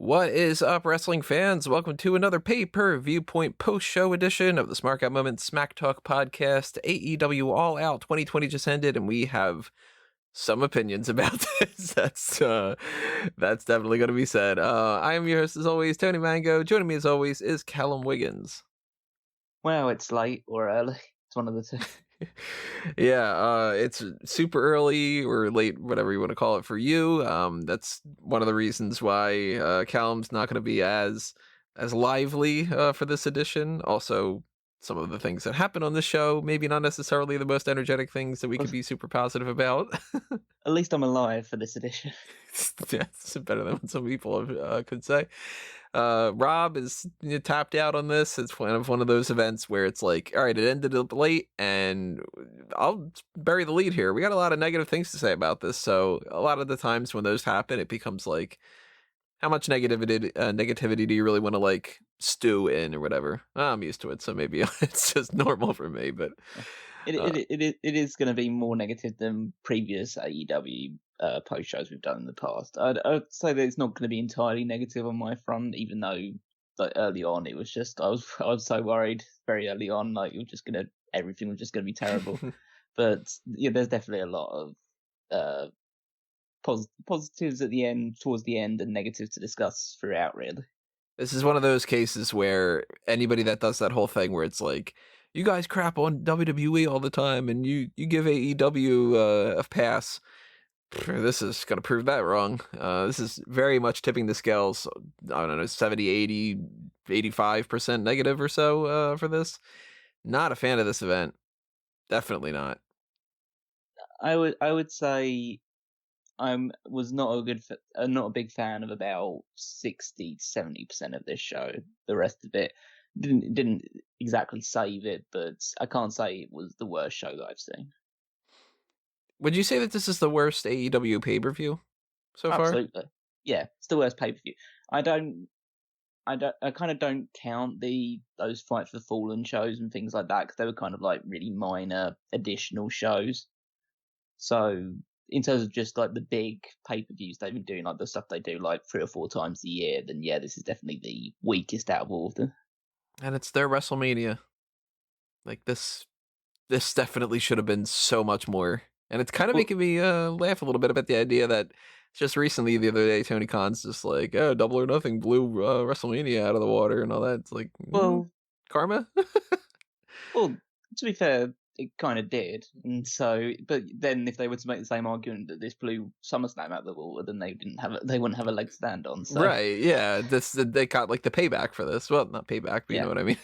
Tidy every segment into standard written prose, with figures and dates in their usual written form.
What is up, wrestling fans? Welcome to another Pay-Per-Viewpoint post-show edition of the Smark Out Moment Smack Talk podcast. AEW All Out 2020 just ended, and we have some opinions about this. That's definitely going to be said. I am your host, as always, Tony Mango. Joining me, as always, is Callum Wiggins. Well, it's late or early. It's one of the two. Yeah, it's super early or late, whatever you want to call it for you. That's one of the reasons why Callum's not going to be as lively for this edition. Also, some of the things that happen on the show, maybe not necessarily the most energetic things that we could be super positive about. At least I'm alive for this edition. That's better than what some people could say. Rob is tapped out on this. It's one of those events where it's like, all right, it ended up late, and I'll bury the lead here. We got a lot of negative things to say about this, so a lot of the times when those happen, it becomes like, how much negativity do you really want to like stew in or whatever? I'm used to it, so maybe it's just normal for me. But it is going to be more negative than previous AEW post shows we've done in the past. I'd say that it's not going to be entirely negative on my front, even though like early on it was just I was so worried very early on, like everything was just going to be terrible. But yeah, there's definitely a lot of positives at the end, towards the end, and negatives to discuss throughout. Really, this is one of those cases where anybody that does that whole thing where it's like, you guys crap on WWE all the time, and you give AEW a pass. This is going to prove that wrong. This is very much tipping the scales. I don't know, 70, 80, 85% negative or so for this. Not a fan of this event. Definitely not. I would say was not a big fan of about 60 to 70% of this show. The rest of it didn't exactly save it, but I can't say it was the worst show that I've seen. Would you say that this is the worst AEW pay-per-view so far? Absolutely. Yeah, it's the worst pay-per-view. I kind of don't count those Fight for the Fallen shows and things like that, because they were kind of like really minor additional shows. So in terms of just like the big pay-per-views they've been doing, like the stuff they do like 3 or 4 times a year, then yeah, this is definitely the weakest out of all of them. And it's their WrestleMania. Like this definitely should have been so much more. And it's kind of making me laugh a little bit about the idea that just recently, the other day, Tony Khan's just like, oh, Double or Nothing blew WrestleMania out of the water and all that. It's like, karma? Well, to be fair, it kind of did. And so, but then if they were to make the same argument that this blew SummerSlam out of the water, then they wouldn't have a leg to stand on. So. Right, yeah. They got like the payback for this. Well, not payback, but you know what I mean.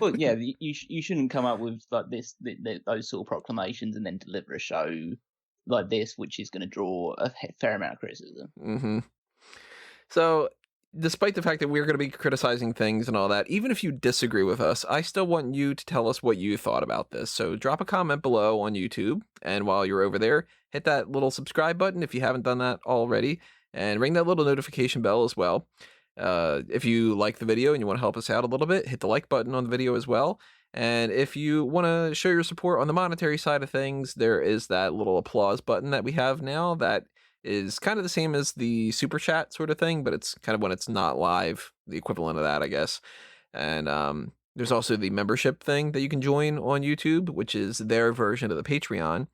Well, yeah, you shouldn't come up with like those sort of proclamations and then deliver a show like this, which is going to draw a fair amount of criticism. Mm-hmm. So, despite the fact that we're going to be criticizing things and all that, even if you disagree with us, I still want you to tell us what you thought about this. So drop a comment below on YouTube, and while you're over there, hit that little subscribe button if you haven't done that already, and ring that little notification bell as well. If you like the video and you want to help us out a little bit, hit the like button on the video as well. And if you want to show your support on the monetary side of things, there is that little applause button that we have now that is kind of the same as the super chat sort of thing, but it's kind of when it's not live, the equivalent of that, I guess. And there's also the membership thing that you can join on YouTube, which is their version of the Patreon.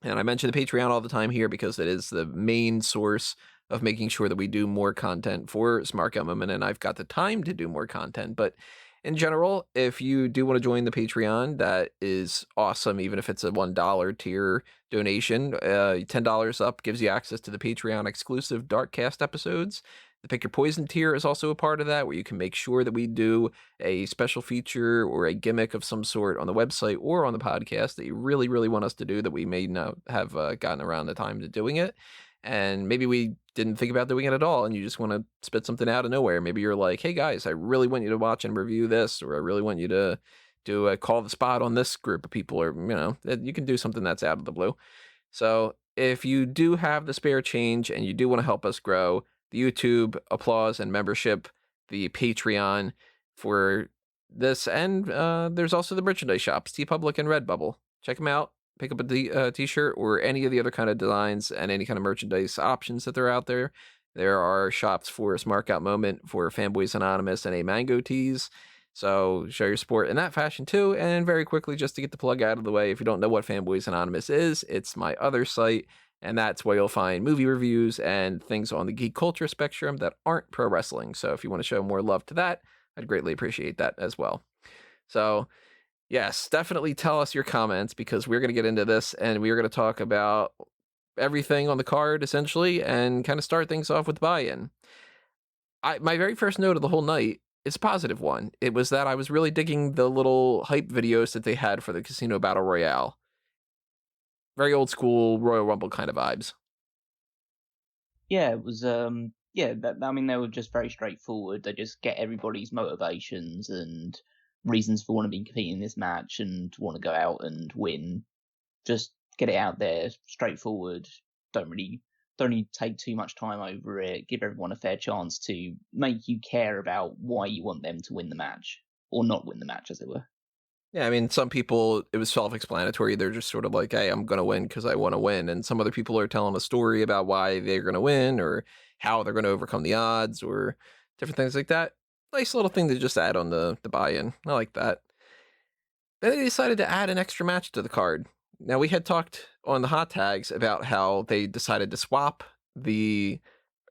And I mention the Patreon all the time here because it is the main source of making sure that we do more content for Smark Out Moment, and I've got the time to do more content. But in general, if you do want to join the Patreon, that is awesome, even if it's a $1 tier donation. $10 up gives you access to the Patreon exclusive Darkcast episodes. The Pick Your Poison tier is also a part of that, where you can make sure that we do a special feature or a gimmick of some sort on the website or on the podcast that you really, really want us to do that we may not have gotten around the time to doing it. And maybe we didn't think about doing it at all, and you just want to spit something out of nowhere. Maybe you're like, hey guys, I really want you to watch and review this, or I really want you to do a call the spot on this group of people, or you can do something that's out of the blue. So if you do have the spare change and you do want to help us grow, the YouTube applause and membership, the Patreon for this, and there's also the merchandise shops, TeePublic and Redbubble. Check them out. Pick up a t-shirt or any of the other kind of designs and any kind of merchandise options that they're out there. There are shops for Smark Out Moment, for Fanboys Anonymous, and a Mango Tees. So show your support in that fashion too. And very quickly, just to get the plug out of the way, if you don't know what Fanboys Anonymous is, it's my other site. And that's where you'll find movie reviews and things on the geek culture spectrum that aren't pro wrestling. So if you want to show more love to that, I'd greatly appreciate that as well. So yes, definitely tell us your comments, because we're going to get into this and we're going to talk about everything on the card essentially and kind of start things off with buy-in. My very first note of the whole night is a positive one. It was that I was really digging the little hype videos that they had for the Casino Battle Royale. Very old school Royal Rumble kind of vibes. Yeah, it was I mean, they were just very straightforward. They just get everybody's motivations and reasons for want to be competing in this match and want to go out and win. Just get it out there, straightforward. Don't really take too much time over it. Give everyone a fair chance to make you care about why you want them to win the match or not win the match, as it were. Yeah, I mean, some people, it was self-explanatory. They're just sort of like, hey, I'm going to win because I want to win. And some other people are telling a story about why they're going to win or how they're going to overcome the odds or different things like that. Nice little thing to just add on the buy-in. I like that. Then they decided to add an extra match to the card. Now, we had talked on the hot tags about how they decided to swap the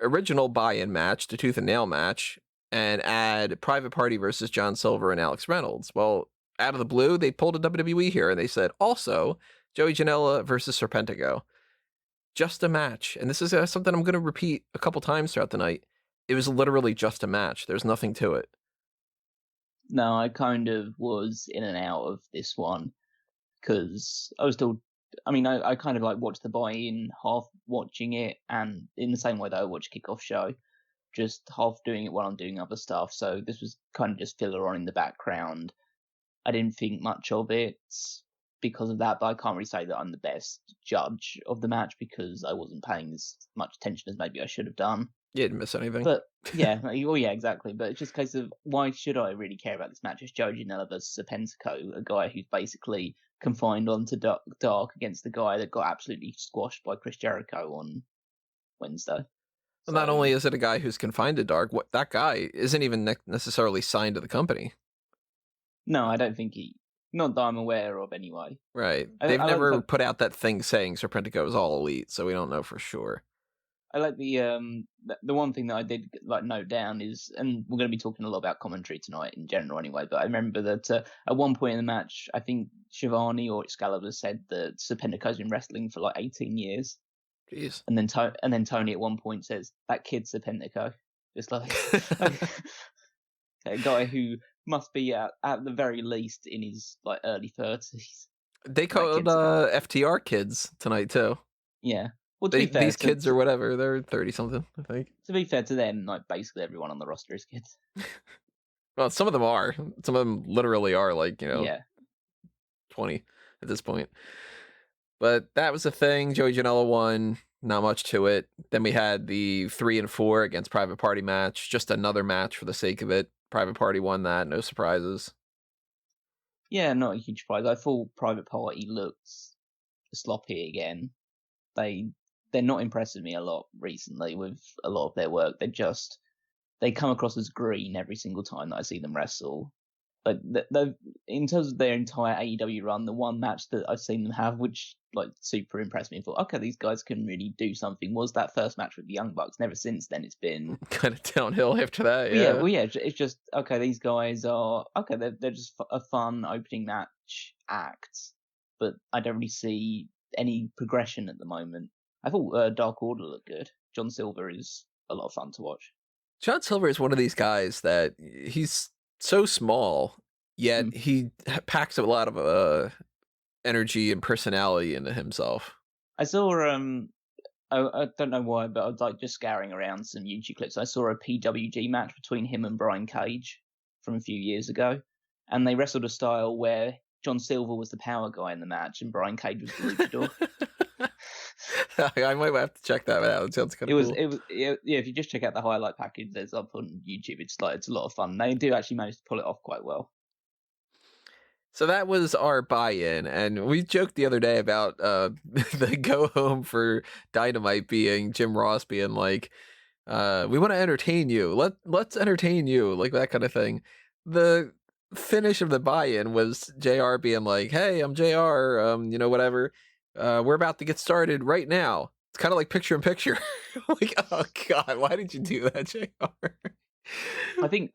original buy-in match, the tooth and nail match, and add Private Party versus John Silver and Alex Reynolds. Well, out of the blue, they pulled a WWE here, and they said, also, Joey Janela versus Serpentico. Just a match. And this is something I'm going to repeat a couple times throughout the night. It was literally just a match. There's nothing to it. No, I kind of was in and out of this one because I was still. I mean, I kind of like watched the buy-in, half watching it, and in the same way that I watch Kickoff Show, just half doing it while I'm doing other stuff. So this was kind of just filler on in the background. I didn't think much of it because of that, but I can't really say that I'm the best judge of the match because I wasn't paying as much attention as maybe I should have done. You didn't miss anything. But yeah, well, yeah, exactly. But it's just a case of why should I really care about this match? It's Joe Janela versus Serpentico, a guy who's basically confined onto dark against the guy that got absolutely squashed by Chris Jericho on Wednesday. Well, not only is it a guy who's confined to dark, that guy isn't even necessarily signed to the company. No, I don't think not that I'm aware of anyway. Right. They've never put out that thing saying Serpentico is all elite, so we don't know for sure. I like the one thing that I did like note down is, and we're going to be talking a lot about commentary tonight in general anyway, but I remember that at one point in the match, I think Shivani or Excalibur said that Serpentico's been wrestling for like 18 years. Jeez. And then Tony at one point says, that kid's Serpentico. Just like a guy who must be at the very least in his like early 30s. They called FTR kids tonight too. Yeah. Well, to be fair, these kids or whatever, they're 30-something, I think. To be fair to them, like basically everyone on the roster is kids. Well, some of them are. Some of them literally are, like, 20 at this point. But that was the thing. Joey Janela won. Not much to it. Then we had the 3 and 4 against Private Party match. Just another match for the sake of it. Private Party won that. No surprises. Yeah, not a huge surprise. I thought Private Party looked sloppy again. They're not impressing me a lot recently with a lot of their work. They come across as green every single time that I see them wrestle. Like in terms of their entire AEW run, the one match that I've seen them have, which like super impressed me and thought, okay, these guys can really do something, was that first match with the Young Bucks. Never since then it's been kind of downhill after that. Yeah, it's just okay. These guys are okay. They're just a fun opening match act, but I don't really see any progression at the moment. I thought Dark Order looked good. John Silver is a lot of fun to watch. John Silver is one of these guys that he's so small, yet he packs a lot of energy and personality into himself. I saw I don't know why, but I was like just scouring around some YouTube clips. I saw a PWG match between him and Brian Cage from a few years ago, and they wrestled a style where John Silver was the power guy in the match and Brian Cage was the luchador. I might have to check that out. It sounds kind of cool. If you just check out the highlight package that's up on YouTube, it's a lot of fun. They do actually manage to pull it off quite well. So that was our buy-in, and we joked the other day about the go home for Dynamite being Jim Ross being like, We want to entertain you. Let's entertain you, like that kind of thing. The finish of the buy-in was JR being like, "Hey, I'm JR. Whatever. We're about to get started right now." It's kind of like picture in picture. Like, oh god, why did you do that, JR? I think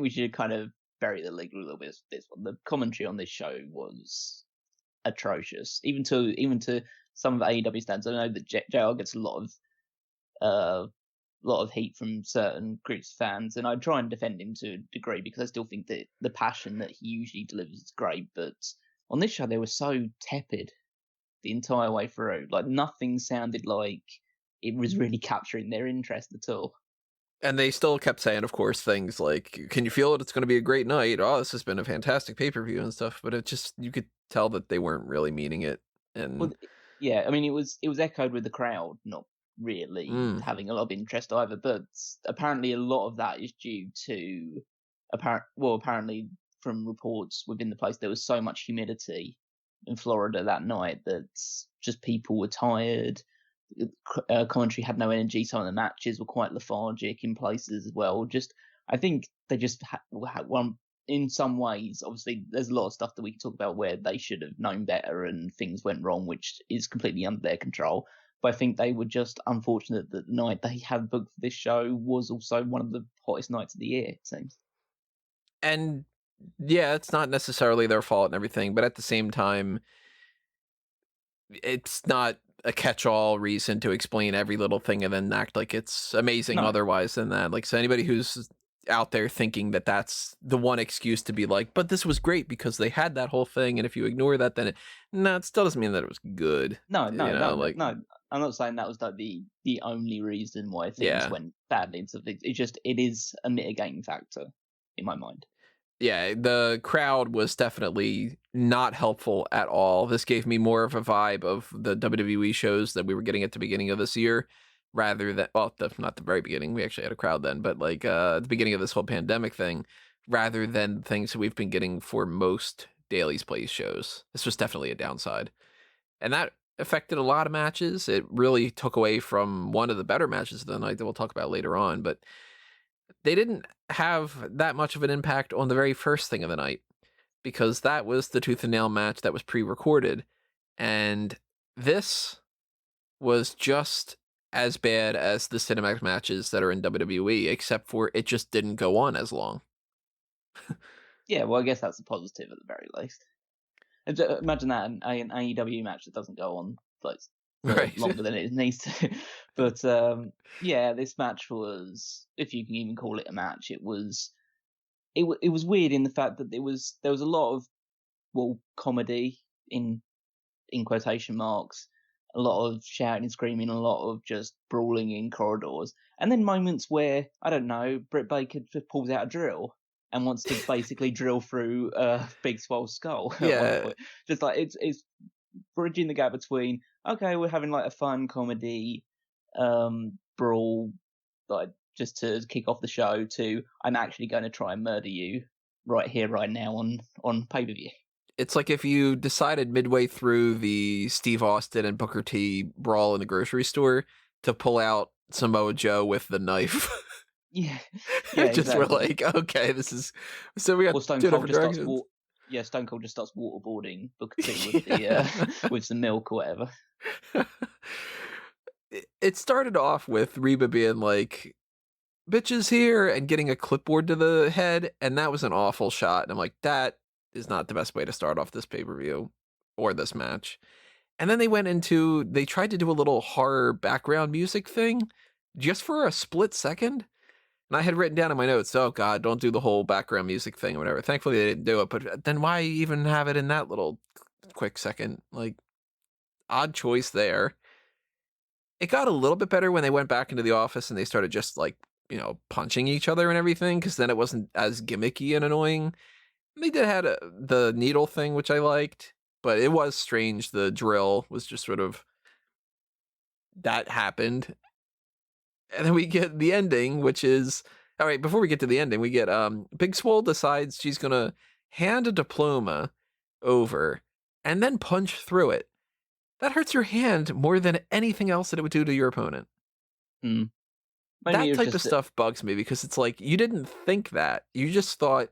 we should kind of bury the league a little bit. This one, the commentary on this show was atrocious. Even to some of the AEW stands, I know that JR gets a lot of heat from certain groups of fans, and I try and defend him to a degree because I still think that the passion that he usually delivers is great. But on this show, they were so tepid the entire way through. Like nothing sounded like it was really capturing their interest at all. And they still kept saying, of course, things like, "Can you feel it? It's going to be a great night. Oh, this has been a fantastic pay-per-view and stuff." But it just, you could tell that they weren't really meaning it. Well, And yeah, I mean, it was echoed with the crowd not really mm, having a lot of interest either. But apparently, a lot of that is due to apparently from reports within the place, there was so much humidity in Florida that night that just people were tired. Commentary had no energy. Some of the matches were quite lethargic in places as well. I think they just one in some ways. Obviously, there's a lot of stuff that we can talk about where they should have known better and things went wrong, which is completely under their control. But I think they were just unfortunate that the night they had booked for this show was also one of the hottest nights of the year, it seems. and yeah, it's not necessarily their fault and everything, but at the same time, it's not a catch-all reason to explain every little thing and then act like it's amazing No, otherwise than that. Like, so anybody who's out there thinking that that's the one excuse to be like, "But this was great because they had that whole thing, and if you ignore that, then no, it still doesn't mean that it was good." no, no, no, no, Like, no. I'm not saying that was like the only reason why things yeah. went badly. It is a mitigating factor in my mind. Yeah, the crowd was definitely not helpful at all. This gave me more of a vibe of the WWE shows that we were getting at the beginning of this year, rather than, well, not the very beginning. We actually had a crowd then, but like at the beginning of this whole pandemic thing, rather than things that we've been getting for most Daily's Place shows. This was definitely a downside, and that affected a lot of matches. It really took away from one of the better matches of the night that we'll talk about later on, but they didn't have that much of an impact on the very first thing of the night because that was the tooth and nail match that was pre-recorded, and this was just as bad as the cinematic matches that are in WWE, except for it just didn't go on as long. Yeah, well, I guess that's a positive at the very least. Imagine that an AEW match that doesn't go on like for Right. longer than it needs to. But yeah, this match was, if you can even call it a match, it was weird in the fact that there was a lot of comedy in quotation marks, a lot of shouting and screaming, a lot of just brawling in corridors, and then moments where I don't know, Britt Baker just pulls out a drill and wants to basically drill through Big Swole's skull at one Yeah, point. Just like it's bridging the gap between, okay, we're having like a fun comedy brawl, like just to kick off the show, to I'm actually going to try and murder you right here, right now on pay-per-view. it's like if you decided midway through the Steve Austin and Booker T brawl in the grocery store to pull out Samoa Joe with the knife. Yeah, yeah, Just we're exactly. like, okay, this is, so we got Or Stone two Cold different just starts directions. Stone Cold just starts waterboarding Booker T with the Yeah. with some milk or whatever. It started off with Reba being like, "Bitches here," and getting a clipboard to the head, and that was an awful shot. And I'm like, that is not the best way to start off this pay-per-view or this match. And then they tried to do a little horror background music thing just for a split second. And I had written down in my notes, "Oh God, don't do the whole background music thing or whatever." Thankfully, they didn't do it. But then why even have it in that little quick second? Like, odd choice there. It got a little bit better when they went back into the office and they started just like, punching each other and everything, because then it wasn't as gimmicky and annoying. They did had the needle thing, which I liked, but it was strange. The drill was just sort of, that happened. And then we get the ending, which is, all right, before we get to the ending, we get Big Swole decides she's gonna hand a diploma over and then punch through it. That hurts your hand more than anything else that it would do to your opponent. Hmm. Maybe it That was type just of stuff bugs me because it's like, you didn't think that. You just thought,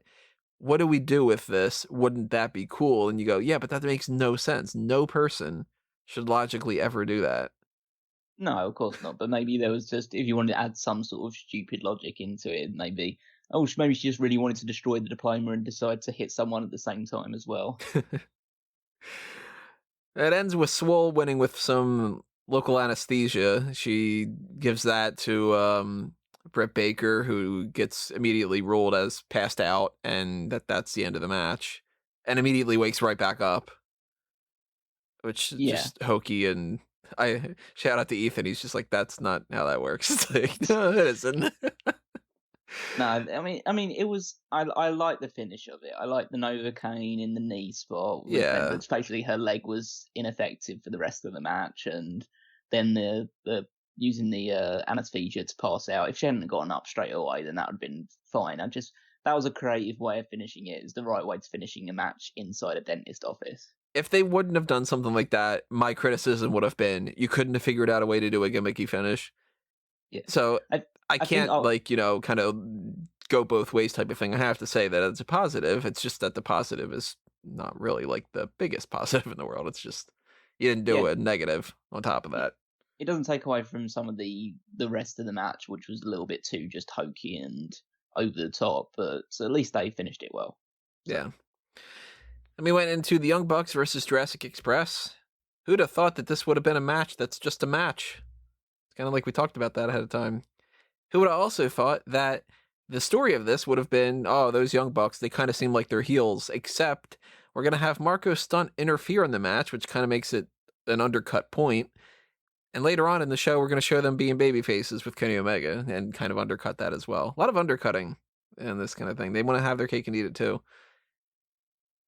what do we do with this? Wouldn't that be cool? And you go, yeah, but that makes no sense. No person should logically ever do that. No, of course not. But maybe there was just, if you wanted to add some sort of stupid logic into it, maybe, maybe she just really wanted to destroy the diploma and decide to hit someone at the same time as well. It ends with Swole winning with some local anesthesia. She gives that to Britt Baker, who gets immediately ruled as passed out, and that's the end of the match, and immediately wakes right back up, which is just hokey. And I shout out to Ethan. He's just like, that's not how that works. It's like, no, it isn't. No, I mean, it was. I like the finish of it. I like the Novocaine in the knee spot. Yeah. But basically her leg was ineffective for the rest of the match, and then the using the anesthesia to pass out. If she hadn't gotten up straight away, then that would have been fine. That was a creative way of finishing it. It's the right way to finishing a match inside a dentist office. If they wouldn't have done something like that, my criticism would have been, you couldn't have figured out a way to do a gimmicky finish. Yeah. So I can't kind of go both ways type of thing. I have to say that it's a positive. It's just that the positive is not really like the biggest positive in the world. It's just, you didn't do a negative on top of that. It doesn't take away from some of the rest of the match, which was a little bit too just hokey and over the top, but at least they finished it well. So. Yeah. And we went into the Young Bucks versus Jurassic Express. Who'd have thought that this would have been a match that's just a match? It's kind of like we talked about that ahead of time. Who would have also thought that the story of this would have been, those Young Bucks, they kind of seem like they're heels, except we're going to have Marco Stunt interfere in the match, which kind of makes it an undercut point. And later on in the show, we're going to show them being baby faces with Kenny Omega and kind of undercut that as well. A lot of undercutting in this kind of thing. They want to have their cake and eat it too.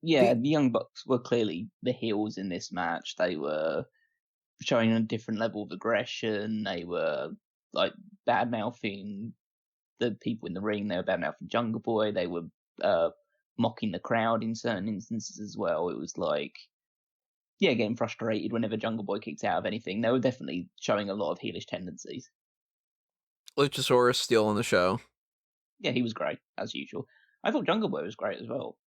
Yeah, the Young Bucks were clearly the heels in this match. They were showing a different level of aggression. They were like bad-mouthing the people in the ring. They were bad-mouthing Jungle Boy. They were mocking the crowd in certain instances as well. It was like, getting frustrated whenever Jungle Boy kicked out of anything. They were definitely showing a lot of heelish tendencies. Luchasaurus stealing the show. Yeah, he was great, as usual. I thought Jungle Boy was great as well.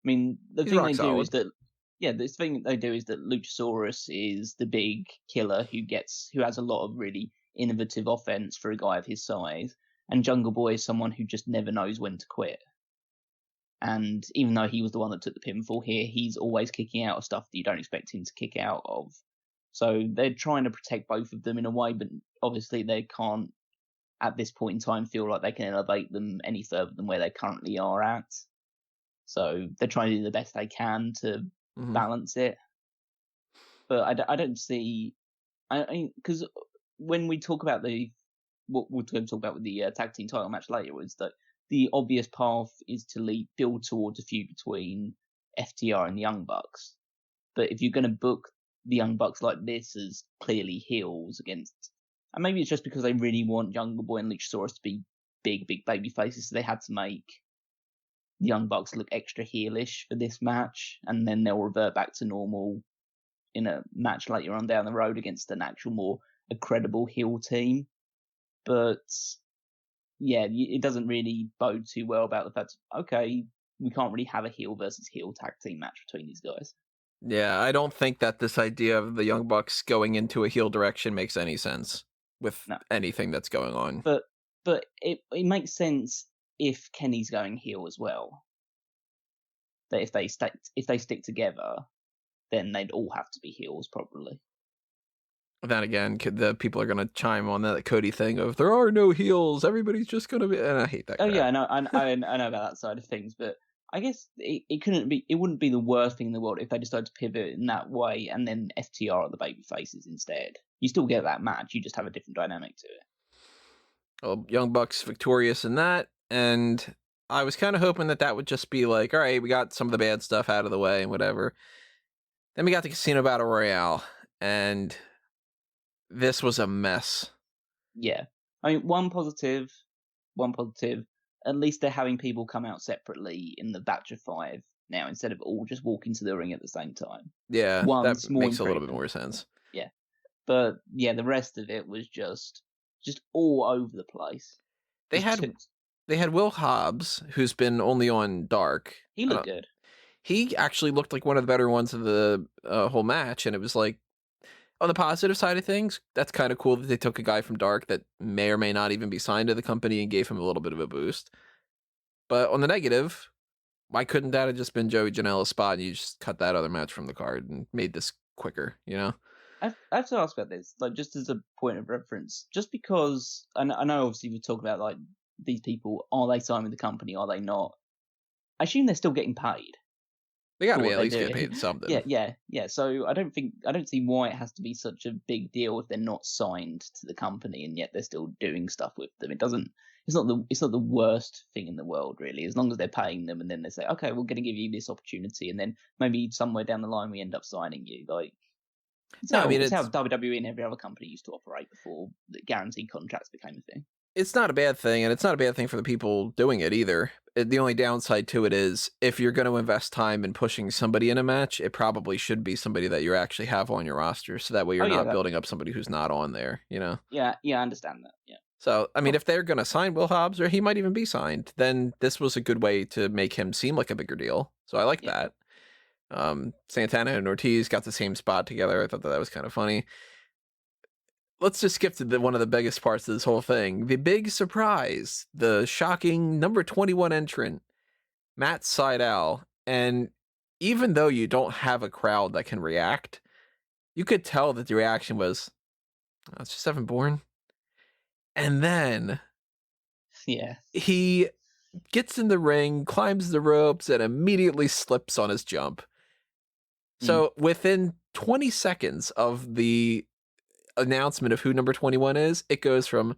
I mean, the He's thing rock they solid. do is that, this thing they do is that Luchasaurus is the big killer who has a lot of really innovative offense for a guy of his size, and Jungle Boy is someone who just never knows when to quit. And even though he was the one that took the pinfall here, he's always kicking out of stuff that you don't expect him to kick out of. So they're trying to protect both of them in a way, but obviously they can't, at this point in time, feel like they can elevate them any further than where they currently are at. So they're trying to do the best they can to balance it. But I don't see... because when we talk about what we're going to talk about with the tag team title match later, was that the obvious path is to build towards a feud between FTR and the Young Bucks. But if you're going to book the Young Bucks like this as clearly heels against... And maybe it's just because they really want Jungle Boy and Luchasaurus to be big baby faces, so they had to make the Young Bucks look extra heelish for this match, and then they'll revert back to normal in a match later on down the road against an actual more credible heel team. But it doesn't really bode too well about the fact, we can't really have a heel versus heel tag team match between these guys. Yeah, I don't think that this idea of the Young Bucks going into a heel direction makes any sense with anything that's going on. But it makes sense if Kenny's going heel as well. That if they stick together, then they'd all have to be heels probably. Then again, the people are going to chime on that Cody thing of there are no heels, everybody's just going to be, and I hate that crap. Yeah, I know about that side of things, but I guess it wouldn't be the worst thing in the world if they decided to pivot in that way and then FTR are the baby faces instead. You still get that match, you just have a different dynamic to it. Well, Young Bucks victorious in that, and I was kind of hoping that would just be like, all right, we got some of the bad stuff out of the way and whatever. Then we got the Casino Battle Royale, and this was a mess. Yeah. I mean, one positive, at least they're having people come out separately in the batch of 5 now, instead of all just walking to the ring at the same time. Yeah, that makes a little bit more sense. Yeah. But, the rest of it was just just all over the place. They had Will Hobbs, who's been only on Dark. He looked good. He actually looked like one of the better ones of the whole match, and it was like, on the positive side of things, that's kind of cool that they took a guy from Dark that may or may not even be signed to the company and gave him a little bit of a boost. But on the negative, why couldn't that have just been Joey Janela's spot and you just cut that other match from the card and made this quicker, you know? I have to ask about this, like, just as a point of reference, just because, and I know obviously we talk about, like, these people, are they signed with the company, are they not? I assume they're still getting paid. They gotta be at least getting paid something. Yeah. So I don't see why it has to be such a big deal if they're not signed to the company and yet they're still doing stuff with them. It's not the worst thing in the world, really, as long as they're paying them and then they say, okay, we're going to give you this opportunity, and then maybe somewhere down the line we end up signing you. Like, it's how WWE and every other company used to operate before the guaranteed contracts became a thing. It's not a bad thing, and it's not a bad thing for the people doing it either. The only downside to it is, if you're going to invest time in pushing somebody in a match, it probably should be somebody that you actually have on your roster, so that way you're not building up somebody who's not on there, you know? Yeah, I understand that, yeah. So, I mean, if they're going to sign Will Hobbs, or he might even be signed, then this was a good way to make him seem like a bigger deal. So I like that. Santana and Ortiz got the same spot together. I thought that was kind of funny. Let's just skip to one of the biggest parts of this whole thing. The big surprise, the shocking number 21 entrant, Matt Sydal. And even though you don't have a crowd that can react, you could tell that the reaction was, oh, it's just Evan Bourne. And then he gets in the ring, climbs the ropes, and immediately slips on his jump. So within 20 seconds of the announcement of who number 21 is, it goes from,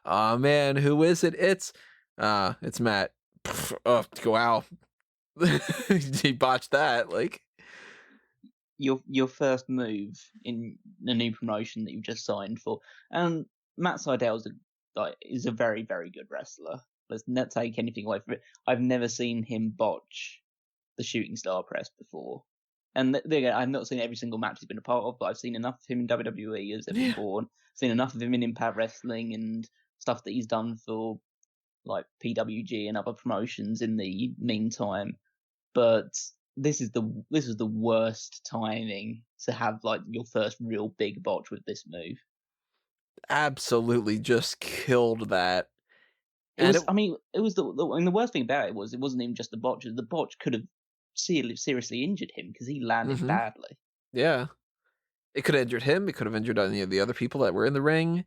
oh man, who is it? It's Matt. Oh, wow. He botched that. Like, your first move in the new promotion that you've just signed for. And Matt Sydal is a very, very good wrestler. Let's not take anything away from it. I've never seen him botch the shooting star press before. And I've not seen every single match he's been a part of, but I've seen enough of him in WWE as Evan Bourne. Seen enough of him in Impact Wrestling and stuff that he's done for like PWG and other promotions in the meantime. But this was the worst timing to have like your first real big botch with this move. Absolutely, just killed that. The worst thing about it was it wasn't even just the botch. The botch could have seriously injured him because he landed badly. Yeah. It could have injured him. It could have injured any of the other people that were in the ring.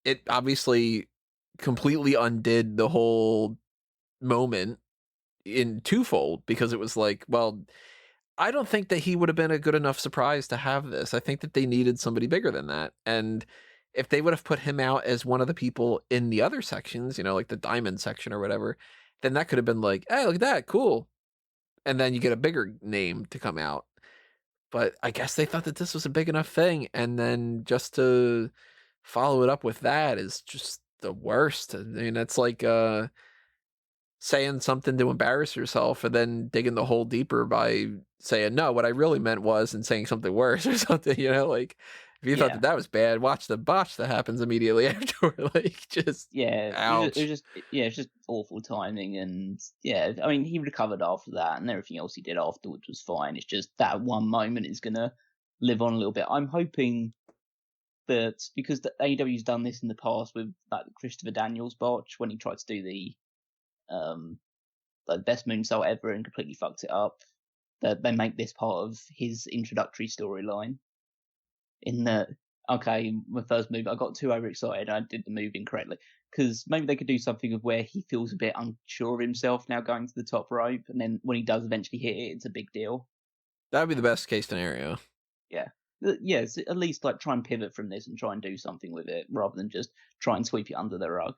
It obviously completely undid the whole moment in twofold, because it was like, well, I don't think that he would have been a good enough surprise to have this. I think that they needed somebody bigger than that. And if they would have put him out as one of the people in the other sections, you know, like the diamond section or whatever, then that could have been like, hey, look at that, cool. And then you get a bigger name to come out. But I guess they thought that this was a big enough thing. And then just to follow it up with that is just the worst. I mean, it's like saying something to embarrass yourself and then digging the hole deeper by saying, no, what I really meant was, and saying something worse or something, you know, like, if you thought that was bad, watch the botch that happens immediately after. Like, just ouch. It's just awful timing, and I mean, he recovered after that, and everything else he did afterwards was fine. It's just that one moment is gonna live on a little bit. I'm hoping that, because the AEW's done this in the past with like Christopher Daniels botch when he tried to do the like best moonsault ever and completely fucked it up, that they make this part of his introductory storyline. In that, okay, my first move, I got too overexcited. I did the move incorrectly. Because maybe they could do something of where he feels a bit unsure of himself now going to the top rope, and then when he does eventually hit it, it's a big deal. That would be the best case scenario. Yeah. So at least like try and pivot from this and try and do something with it, rather than just try and sweep it under the rug.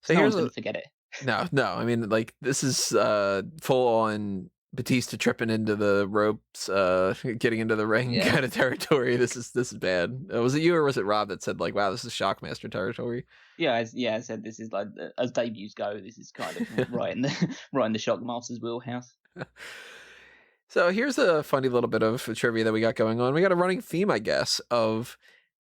So no one's going to forget it. No. I mean, like, this is full on Batista tripping into the ropes, getting into the ring kind of territory. This is bad. Was it you or was it Rob that said like, wow, this is Shockmaster territory? I said this is like, as debuts go, this is kind of right in the Shockmaster's wheelhouse. So here's a funny little bit of trivia that we got going on. We got a running theme, I guess, of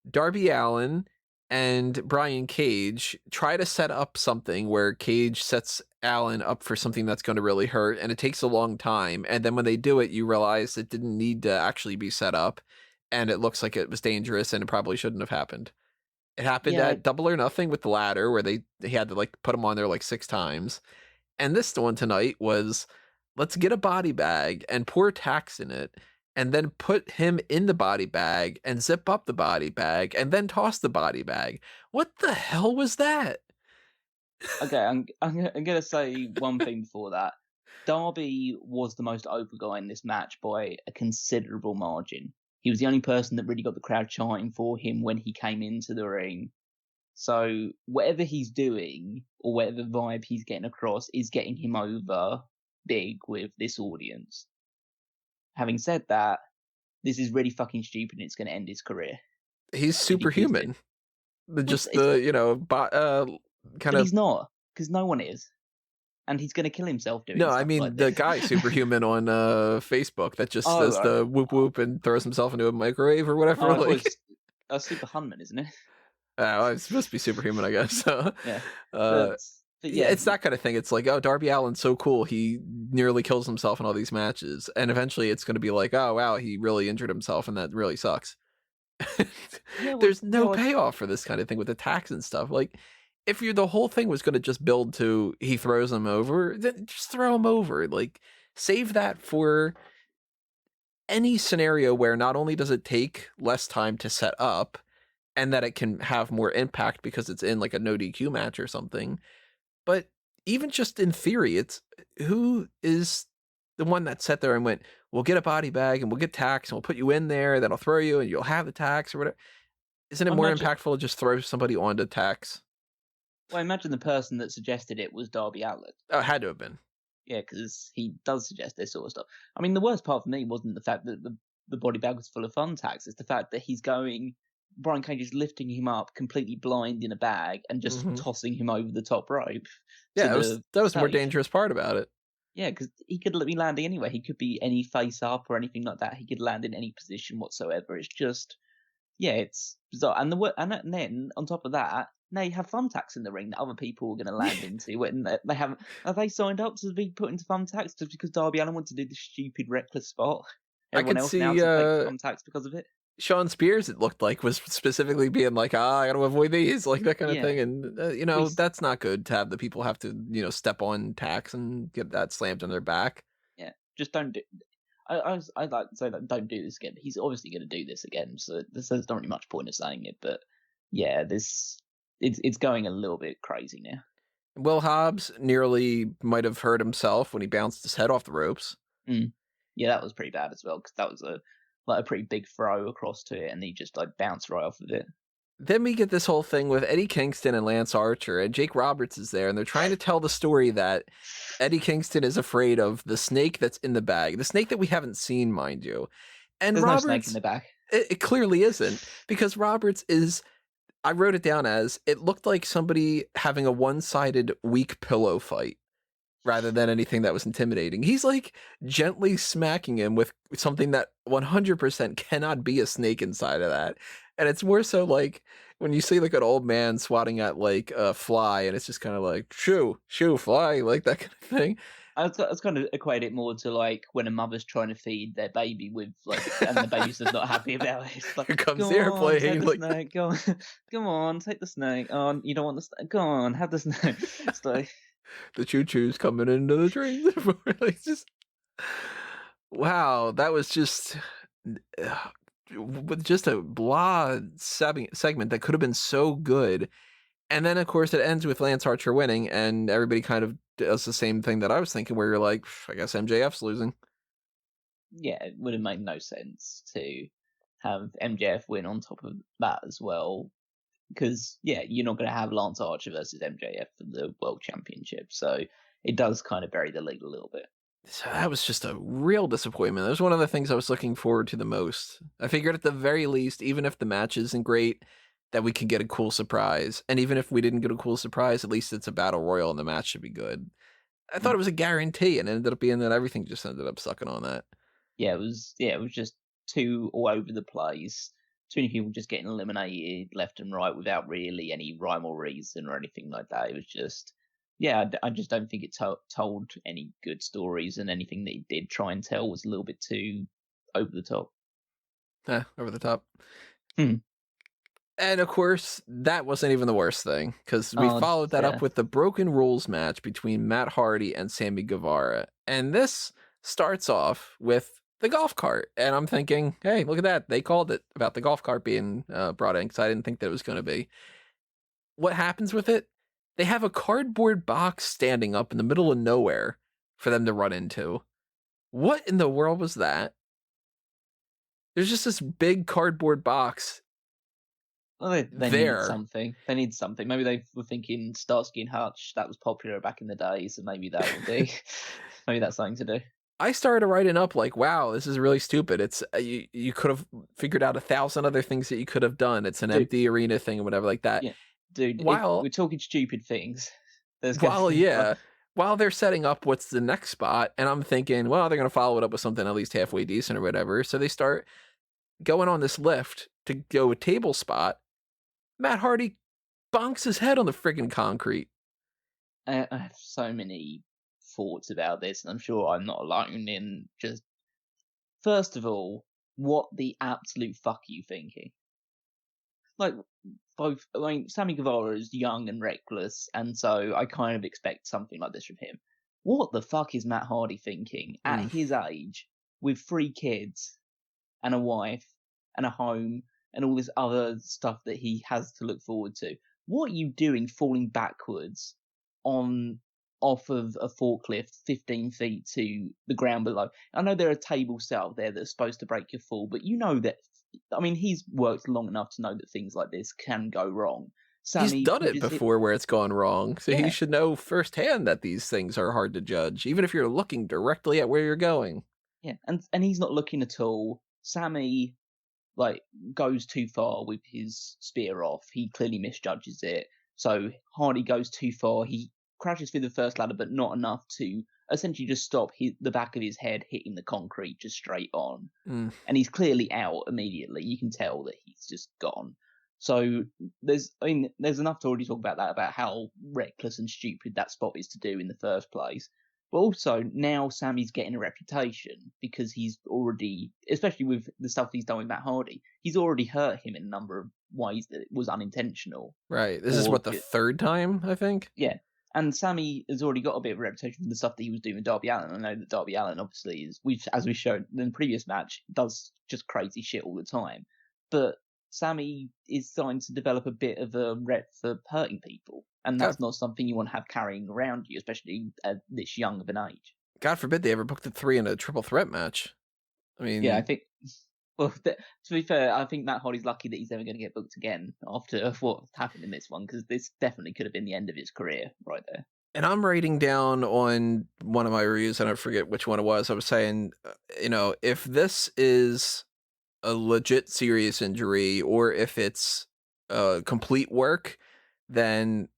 Darby Allin and Brian Cage try to set up something where Cage sets Allen up for something that's going to really hurt, and it takes a long time. And then when they do it, you realize it didn't need to actually be set up, and it looks like it was dangerous, and it probably shouldn't have happened. It happened Yeah, at Double or Nothing with the ladder, where they had to like put him on there like 6 times. And this one tonight was, let's get a body bag and pour Tax in it, and then put him in the body bag and zip up the body bag and then toss the body bag. What the hell was that? okay, I'm going to say one thing before that. Darby was the most over guy in this match by a considerable margin. He was the only person that really got the crowd chanting for him when he came into the ring. So whatever he's doing, or whatever vibe he's getting across, is getting him over big with this audience. Having said that, this is really fucking stupid and it's going to end his career. He's superhuman. Just But he's not, because no one is. And he's going to kill himself doing No, stuff I mean like the this. guy superhuman on Facebook that just does the whoop whoop and throws himself into a microwave or whatever. Super Hunman, isn't it? Oh, it's supposed to be superhuman, I guess. So, Yeah. But yeah, it's that kind of thing. It's like, oh, Darby Allin's so cool. He nearly kills himself in all these matches. And eventually it's going to be like, oh, wow, he really injured himself and that really sucks. There's no payoff for this kind of thing with attacks and stuff. Like, if the whole thing was going to just build to he throws him over, then just throw him over. Like, save that for any scenario where not only does it take less time to set up and that it can have more impact because it's in like a no DQ match or something, but even just in theory, it's who is the one that sat there and went, we'll get a body bag and we'll get Tax and we'll put you in there, then I'll throw you and you'll have the Tax or whatever. Isn't it more impactful to just throw somebody onto Tax? Well, I imagine the person that suggested it was Darby Allin. Oh, it had to have been. Yeah, because he does suggest this sort of stuff. I mean, the worst part for me wasn't the fact that the body bag was full of thumbtacks. It's the fact that Brian Cage is lifting him up completely blind in a bag and just tossing him over the top rope. Yeah, that was the more dangerous part about it. Yeah, because he could be landing anywhere. He could be any face up or anything like that. He could land in any position whatsoever. It's just, yeah, it's bizarre. And then on top of that, now you have thumbtacks in the ring that other people are going to land into. When they haven't, are they signed up to be put into thumbtacks just because Darby Allin wanted to do the stupid reckless spot? Everyone else now to take thumbtacks because of it. Sean Spears, it looked like, was specifically being like, I got to avoid these, like that kind of thing. And, that's not good to have the people have to, step on Tax and get that slammed on their back. Yeah, just don't do. I'd like to say that don't do this again. He's obviously going to do this again, so there's not really much point of saying it. But yeah, it's going a little bit crazy now. Will Hobbs nearly might have hurt himself when he bounced his head off the ropes. Yeah, that was pretty bad as well, because that was a pretty big throw across to it, and he just bounced right off of it. Then we get this whole thing with Eddie Kingston and Lance Archer, and Jake Roberts is there, and they're trying to tell the story that Eddie Kingston is afraid of the snake that's in the bag, the snake that we haven't seen, mind you. And There's Roberts, no snake in the bag. It clearly isn't, because Roberts is, I wrote it down as, it looked like somebody having a one-sided weak pillow fight, rather than anything that was intimidating. He's like gently smacking him with something that 100% cannot be a snake inside of that. And it's more so like when you see like an old man swatting at like a fly, and it's just kind of like, shoo, fly, like that kind of thing. I was kind of equate it more to like when a mother's trying to feed their baby with and the baby's just not happy about it. It's like, here comes the airplane. Take the snake. Go on, come on, take the snake. Oh, you don't want the snake? Go on, have the snake. It's like the choo-choo's coming into the train. Like, just wow, that was just with just a blah segment that could have been so good. And then of course it ends with Lance Archer winning, and everybody kind of does the same thing that I was thinking, where you're like, I guess MJF's losing. Yeah, it would have made no sense to have MJF win on top of that as well. Because, yeah, you're not going to have Lance Archer versus MJF for the World Championship. So it does kind of bury the lead a little bit. So that was just a real disappointment. That was one of the things I was looking forward to the most. I figured at the very least, even if the match isn't great, that we could get a cool surprise. And even if we didn't get a cool surprise, at least it's a battle royal and the match should be good. I thought it was a guarantee, and it ended up being that everything just ended up sucking on that. Yeah, it was just too all over the place. too many people just getting eliminated left and right without really any rhyme or reason or anything like that. It was just, yeah, I just don't think it told any good stories, and anything that it did try and tell was a little bit too over the top. Over the top. Hmm. And of course, that wasn't even the worst thing, because we followed that up with the Broken Rules match between Matt Hardy and Sammy Guevara. And this starts off with the golf cart. And I'm thinking, hey, look at that. They called it about the golf cart being brought in, because I didn't think that it was going to be. What happens with it? They have a cardboard box standing up in the middle of nowhere for them to run into. What in the world was that? There's just this big cardboard box. Well, they need something. They need something. Maybe they were thinking Starsky and Hutch. That was popular back in the day, so maybe that would be. Maybe that's something to do. I started writing up like, wow, this is really stupid. It's you could have figured out 1,000 other things that you could have done. It's an empty arena thing or whatever like that. Yeah, dude. While we're talking stupid things, while they're setting up what's the next spot, and I'm thinking, well, they're gonna follow it up with something at least halfway decent or whatever. So they start going on this lift to go a table spot. Matt Hardy bonks his head on the friggin' concrete. I have so many thoughts about this, and I'm sure I'm not alone in just. First of all, what the absolute fuck are you thinking? Like, Sammy Guevara is young and reckless, and so I kind of expect something like this from him. What the fuck is Matt Hardy thinking at his age, with 3 kids, and a wife, and a home, and all this other stuff that he has to look forward to? What are you doing falling backwards off of a forklift 15 feet to the ground below? I know there are tables set up there that are supposed to break your fall, but you know that, I mean, he's worked long enough to know that things like this can go wrong. Sammy, he's done it before where it's gone wrong, so he should know firsthand that these things are hard to judge, even if you're looking directly at where you're going. Yeah, and he's not looking at all. Sammy, goes too far with his spear off. He clearly misjudges it. So Hardy goes too far. He crashes through the first ladder, but not enough to essentially just stop the back of his head hitting the concrete just straight on. And he's clearly out immediately. You can tell that he's just gone. So there's enough to already talk about that, about how reckless and stupid that spot is to do in the first place. But also, now Sammy's getting a reputation because he's already, especially with the stuff he's done with Matt Hardy, he's already hurt him in a number of ways that it was unintentional. Right. This is the 3rd time, I think? Yeah. And Sammy has already got a bit of a reputation for the stuff that he was doing with Darby Allin. I know that Darby Allin obviously as we showed in the previous match, does just crazy shit all the time. But Sammy is starting to develop a bit of a rep for hurting people. And that's not something you want to have carrying around you, especially at this young of an age. God forbid they ever booked the 3 in a triple threat match. I mean... Yeah, I think... Well, to be fair, I think Matt Hardy's lucky that he's ever going to get booked again after what happened in this one, because this definitely could have been the end of his career right there. And I'm writing down on one of my reviews, and I forget which one it was, I was saying, if this is a legit serious injury, or if it's complete work, then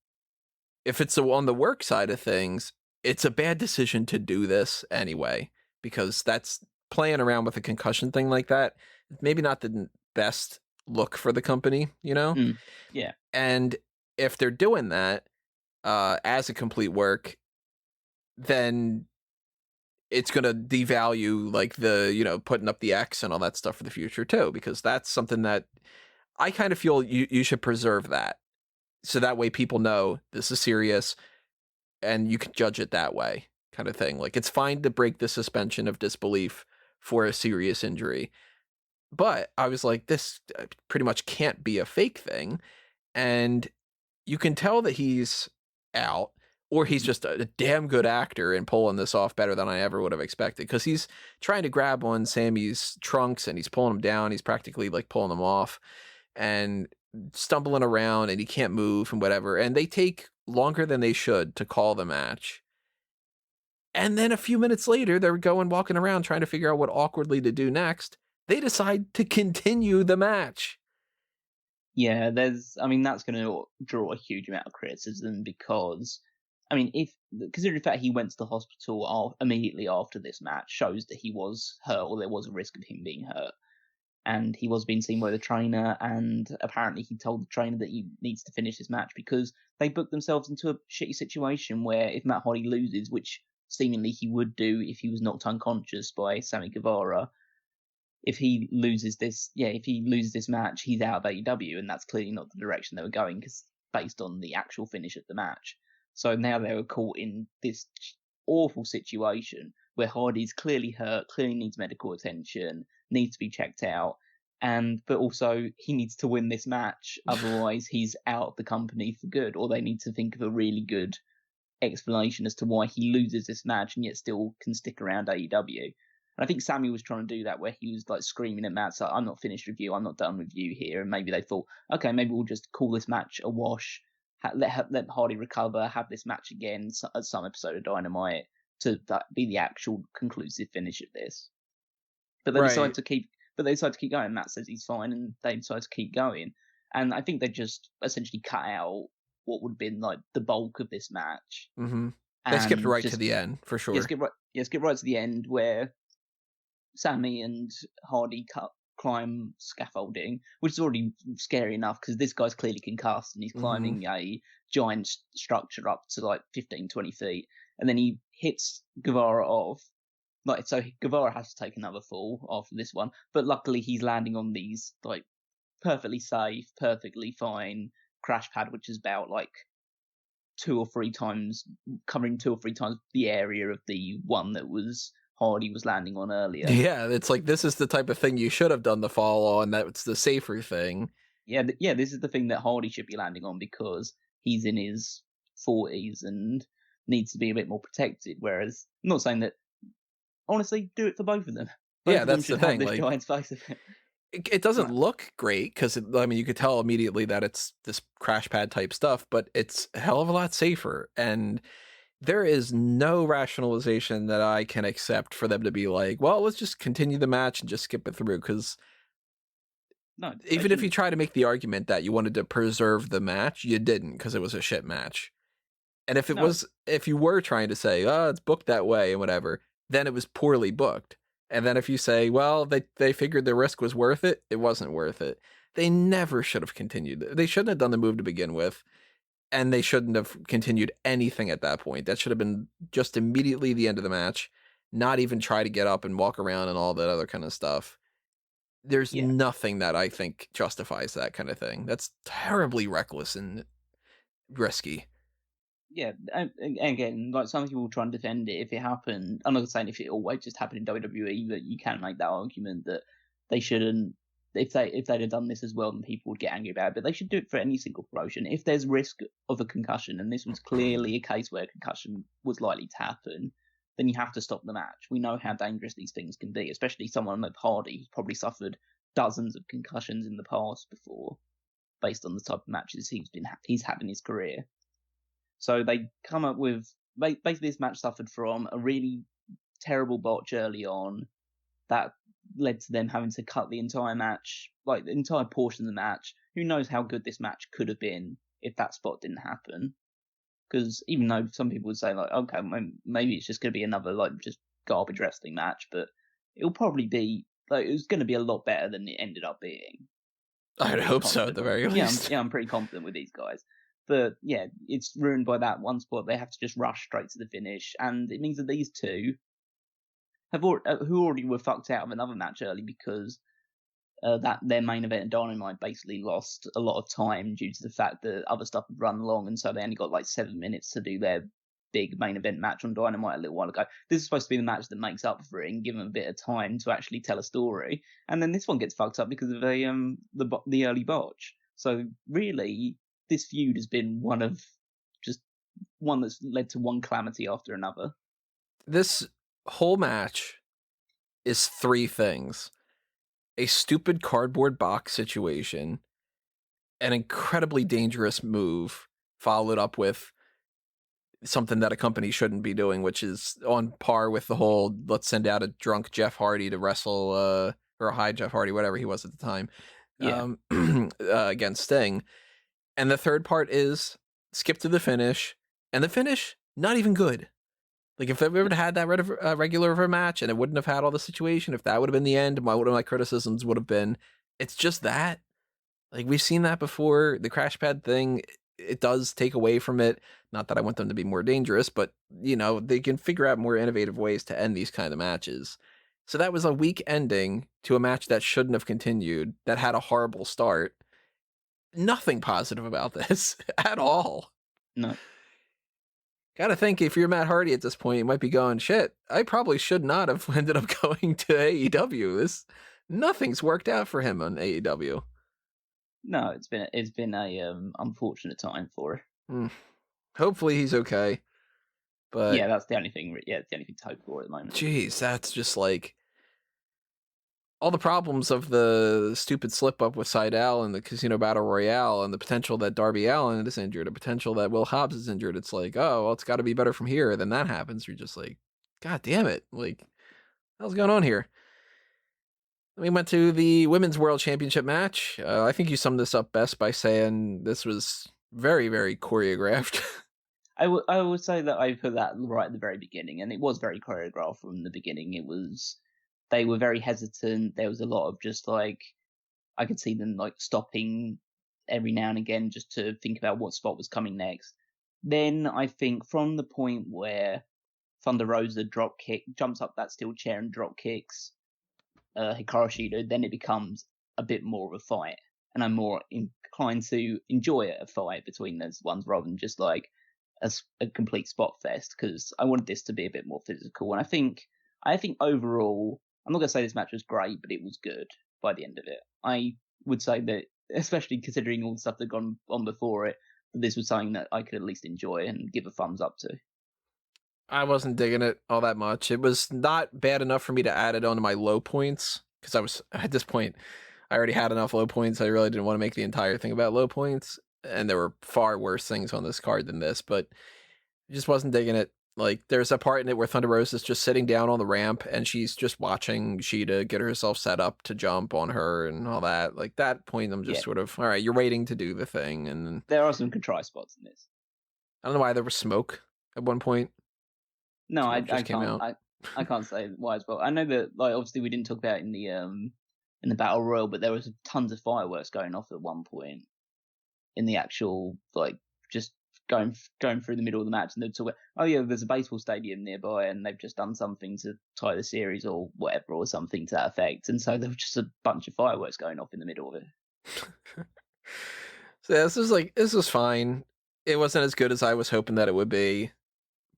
if it's on the work side of things, it's a bad decision to do this anyway, because that's playing around with a concussion thing like that. Maybe not the best look for the company, Yeah. And if they're doing that as a complete work, then it's going to devalue the, putting up the X and all that stuff for the future too, because that's something that I kind of feel you should preserve that. So that way people know this is serious and you can judge it that way, kind of thing. Like, it's fine to break the suspension of disbelief for a serious injury. But I was like, this pretty much can't be a fake thing. And you can tell that he's out, or he's just a damn good actor and pulling this off better than I ever would have expected, because he's trying to grab on Sammy's trunks and he's pulling him down. He's practically pulling them off and stumbling around, and he can't move and whatever. And they take longer than they should to call the match. And then a few minutes later, they're walking around trying to figure out what awkwardly to do next. They decide to continue the match. Yeah, that's going to draw a huge amount of criticism because, considering the fact he went to the hospital immediately after this match shows that he was hurt, or there was a risk of him being hurt. and he was being seen by the trainer, and apparently he told the trainer that he needs to finish this match because they booked themselves into a shitty situation where if Matt Hardy loses, which seemingly he would do if he was knocked unconscious by Sammy Guevara, if he loses this match, he's out of AEW, and that's clearly not the direction they were going, because based on the actual finish of the match. So now they were caught in this awful situation where Hardy's clearly hurt, clearly needs medical attention, needs to be checked out, but also he needs to win this match, otherwise he's out of the company for good, or they need to think of a really good explanation as to why he loses this match and yet still can stick around AEW. And I think Sammy was trying to do that, where he was like screaming at Matt, like, I'm not finished with you, I'm not done with you here. And maybe they thought, okay, maybe we'll just call this match a wash, let Hardy recover, have this match again at some episode of Dynamite to be the actual conclusive finish of this. But they decided to keep going. Matt says he's fine, and they decided to keep going. And I think they just essentially cut out what would have been like the bulk of this match. Mm-hmm. They skipped right to the end, for sure. Skip right to the end, where Sammy and Hardy climb scaffolding, which is already scary enough because this guy's clearly concussed and he's climbing a giant structure up to like 15, 20 feet. And then he hits Guevara off. So Guevara has to take another fall after this one. But luckily he's landing on these like perfectly safe, perfectly fine crash pad, which is about like covering 2 or 3 times the area of the one that was Hardy was landing on earlier. Yeah, it's like, this is the type of thing you should have done the fall on. That's the safer thing. Yeah, this is the thing that Hardy should be landing on because he's in his 40s and needs to be a bit more protected. Whereas, I'm not saying that, honestly, do it for both of them. Both of them that's should the thing. Have this giant face of it. It doesn't look great because, you could tell immediately that it's this crash pad type stuff, but it's a hell of a lot safer. And there is no rationalization that I can accept for them to be like, well, let's just continue the match and just skip it through. Because even if you try to make the argument that you wanted to preserve the match, you didn't, because it was a shit match. And if you were trying to say, oh, it's booked that way and whatever, then it was poorly booked. And then if you say, well, they figured the risk was worth it, it wasn't worth it. They never should have continued. They shouldn't have done the move to begin with. And they shouldn't have continued anything at that point. That should have been just immediately the end of the match. Not even try to get up and walk around and all that other kind of stuff. There's nothing that I think justifies that kind of thing. That's terribly reckless and risky. Yeah, and again, like some people try and defend it if it happened. I'm not saying if it always just happened in WWE, but you can make that argument that they shouldn't. If they'd have done this as well, then people would get angry about it. But they should do it for any single promotion. If there's risk of a concussion, and this was clearly a case where a concussion was likely to happen, then you have to stop the match. We know how dangerous these things can be, especially someone like Hardy, who's probably suffered dozens of concussions in the past before, based on the type of matches he's had in his career. So they come up with basically this match suffered from a really terrible botch early on that led to them having to cut the entire match, like the entire portion of the match. Who knows how good this match could have been if that spot didn't happen? Because even though some people would say like, okay, maybe it's just going to be another like just garbage wrestling match, but it'll probably be like, it was going to be a lot better than it ended up being. I'd hope so, at the very least. I'm pretty confident with these guys. But yeah, it's ruined by that one spot. They have to just rush straight to the finish, and it means that these two who already were fucked out of another match early because that their main event Dynamite basically lost a lot of time due to the fact that other stuff had run long, and so they only got like 7 minutes to do their big main event match on Dynamite a little while ago. This is supposed to be the match that makes up for it and give them a bit of time to actually tell a story, and then this one gets fucked up because of the early botch. So really, this feud has been one that's led to one calamity after another. This whole match is 3 things: a stupid cardboard box situation, an incredibly dangerous move, followed up with something that a company shouldn't be doing, which is on par with the whole let's send out a drunk Jeff Hardy to wrestle, or a high Jeff Hardy, whatever he was at the time, against Sting. And the third part is skip to the finish, and the finish, not even good. Like, if they would have had that regular river match and it wouldn't have had all the situation, if that would have been the end, one of my criticisms would have been, it's just that. Like, we've seen that before. The crash pad thing, it does take away from it. Not that I want them to be more dangerous, but, they can figure out more innovative ways to end these kind of matches. So that was a weak ending to a match that shouldn't have continued, that had a horrible start. Nothing positive about this at all. No. Gotta think, if you're Matt Hardy at this point, you might be going, shit, I probably should not have ended up going to AEW. Nothing's worked out for him on AEW. No, it's been a unfortunate time for her. Hopefully he's okay. But yeah, that's the only thing. Yeah, it's the only thing to hope for at the moment. Jeez, that's just like all the problems of the stupid slip up with Seidel and the Casino Battle Royale, and the potential that Darby Allin is injured, the potential that Will Hobbs is injured. It's like, oh, well, it's got to be better from here. Then that happens. You're just like, God damn it! Like, what's going on here? We went to the Women's World Championship match. I think you summed this up best by saying this was very, very choreographed. I would say that I put that right at the very beginning, and it was very choreographed from the beginning. They were very hesitant. There was a lot of just like, I could see them like stopping every now and again just to think about what spot was coming next. Then I think from the point where Thunder Rosa jumps up that steel chair and drop kicks Hikaru Shida, then it becomes a bit more of a fight, and I'm more inclined to enjoy a fight between those ones rather than just like a complete spot fest, because I wanted this to be a bit more physical. And I think overall, I'm not going to say this match was great, but it was good by the end of it. I would say that, especially considering all the stuff that had gone on before it, that this was something that I could at least enjoy and give a thumbs up to. I wasn't digging it all that much. It was not bad enough for me to add it onto my low points, because I was, at this point, I already had enough low points. I really didn't want to make the entire thing about low points, and there were far worse things on this card than this, but I just wasn't digging it. Like, there's a part in it where Thunder Rosa is just sitting down on the ramp, and she's just watching Shida get herself set up to jump on her and all that. Like, that point, I'm just sort of, all right, you're waiting to do the thing. And then there are some contrived spots in this. I don't know why there was smoke at one point. No, I can't. I can't say why as well. I know that, like, obviously we didn't talk about it in the Battle Royal, but there was tons of fireworks going off at one point in the actual, like, just going through the middle of the match, and they'd talk about, oh yeah, there's a baseball stadium nearby, and they've just done something to tie the series or whatever, or something to that effect, and so there was just a bunch of fireworks going off in the middle of it. So yeah, this was fine. It wasn't as good as I was hoping that it would be,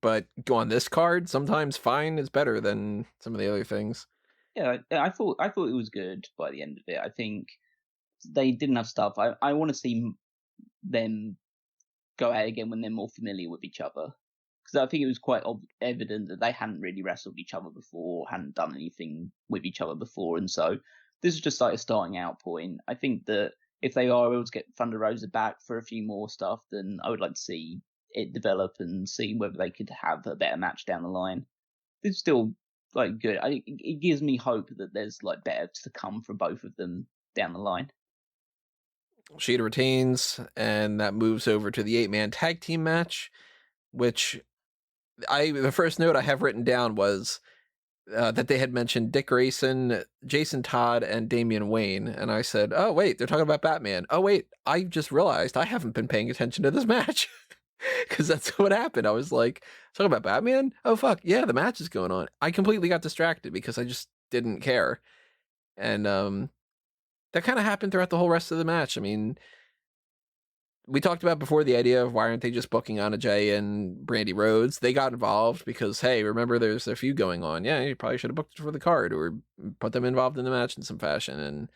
but on this card, sometimes fine is better than some of the other things. Yeah, I thought it was good by the end of it. I think they did enough stuff. I want to see them go out again when they're more familiar with each other, because I think it was quite evident that they hadn't really wrestled each other before, hadn't done anything with each other before, and so this is just like a starting out point. I think that if they are able to get Thunder Rosa back for a few more stuff, then I would like to see it develop and see whether they could have a better match down the line. It's still like good. It gives me hope that there's like better to come from both of them down the line. Shida retains, and that moves over to the 8-man tag team match, which the first note I have written down was that they had mentioned Dick Grayson, Jason Todd, and Damian Wayne, and I said, oh wait, they're talking about Batman. Oh wait, I just realized I haven't been paying attention to this match, because that's what happened. I was like, talking about Batman? Oh fuck, yeah, the match is going on. I completely got distracted because I just didn't care, and that kind of happened throughout the whole rest of the match. I mean, we talked about before the idea of why aren't they just booking Anna Jay and Brandy Rhodes? They got involved because, hey, remember there's a feud going on. Yeah, you probably should have booked it for the card or put them involved in the match in some fashion. And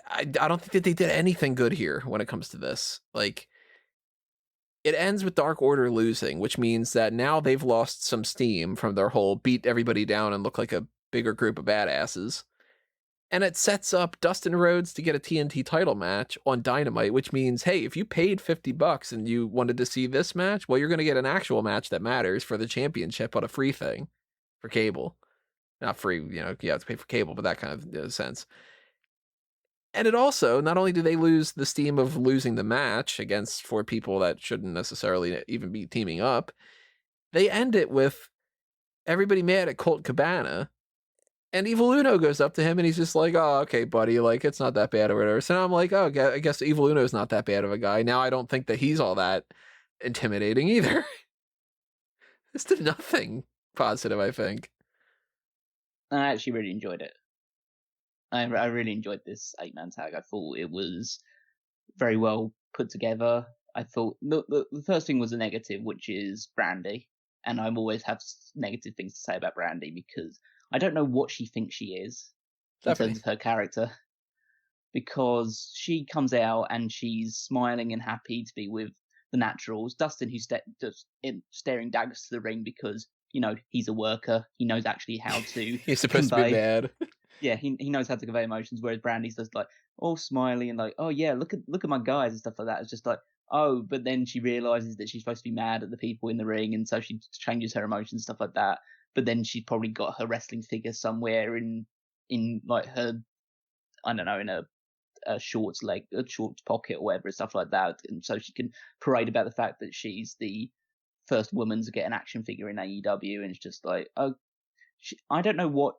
I don't think that they did anything good here when it comes to this. Like, it ends with Dark Order losing, which means that now they've lost some steam from their whole beat everybody down and look like a bigger group of badasses. And it sets up Dustin Rhodes to get a TNT title match on Dynamite, which means, hey, if you paid $50 and you wanted to see this match, well, you're going to get an actual match that matters for the championship on a free thing for cable. Not free, you have to pay for cable, but that kind of sense. And it also, not only do they lose the steam of losing the match against 4 people that shouldn't necessarily even be teaming up, they end it with everybody mad at Colt Cabana. And Evil Uno goes up to him and he's just like, oh, okay, buddy, like, it's not that bad or whatever. So now I'm like, oh, I guess Evil Uno's not that bad of a guy. Now I don't think that he's all that intimidating either. It's did nothing positive, I think. I actually really enjoyed it. I really enjoyed this 8-man tag. I thought it was very well put together. I thought the first thing was a negative, which is Brandy. And I always have negative things to say about Brandy because I don't know what she thinks she is in terms of her character. Because she comes out and she's smiling and happy to be with the Naturals. Dustin, who's just staring daggers to the ring because, you know, he's a worker. He knows actually how to He's supposed to be mad. Yeah, he knows how to convey emotions, whereas Brandy's just like all smiley and like, oh yeah, look at my guys and stuff like that. It's just like, oh, but then she realizes that she's supposed to be mad at the people in the ring, and so she changes her emotions and stuff like that. But then she's probably got her wrestling figure somewhere in like her, I don't know, in a shorts pocket or whatever, stuff like that, and so she can parade about the fact that she's the first woman to get an action figure in AEW, and it's just like, oh, I don't know what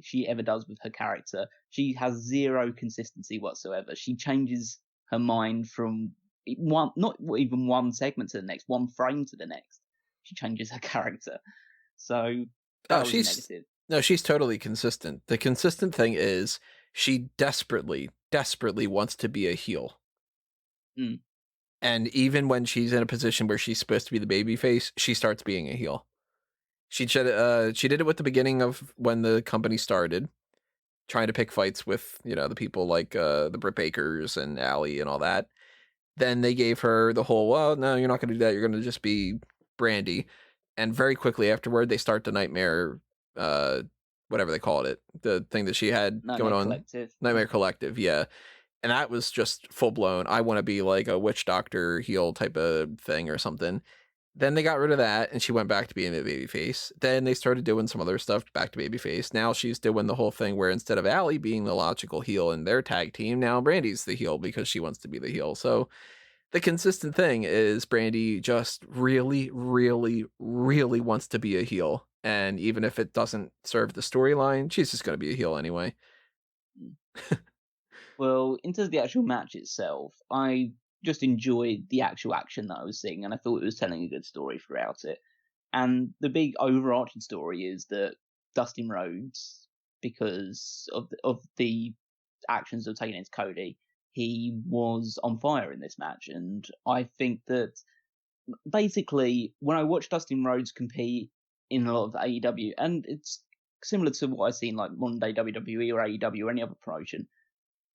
she ever does with her character. She has zero consistency whatsoever. She changes her mind from not even one segment to the next, one frame to the next. She changes her character. So that was negative. No, she's totally consistent. The consistent thing is she desperately wants to be a heel. Mm. And even when she's in a position where she's supposed to be the babyface, she starts being a heel. She did it with the beginning of when the company started, trying to pick fights with, you know, the people like the Britt Bakers and Allie and all that. Then they gave her the whole, well, no, you're not going to do that. You're going to just be Brandy. And very quickly afterward, they start the Nightmare, whatever they called it, the thing that she had going on. Collective. Nightmare Collective, yeah. And that was just full blown. I want to be like a witch doctor heel type of thing or something. Then they got rid of that, and she went back to being a babyface. Then they started doing some other stuff, back to babyface. Now she's doing the whole thing where instead of Allie being the logical heel in their tag team, now Brandy's the heel because she wants to be the heel. So the consistent thing is Brandy just really, really, really wants to be a heel. And even if it doesn't serve the storyline, she's just going to be a heel anyway. Well, in terms of the actual match itself, I just enjoyed the actual action that I was seeing, and I thought it was telling a good story throughout it. And the big overarching story is that Dustin Rhodes, because of the actions that were taken against Cody, he was on fire in this match. And I think that basically when I watch Dustin Rhodes compete in a lot of the AEW, and it's similar to what I've seen like modern day WWE or AEW or any other promotion,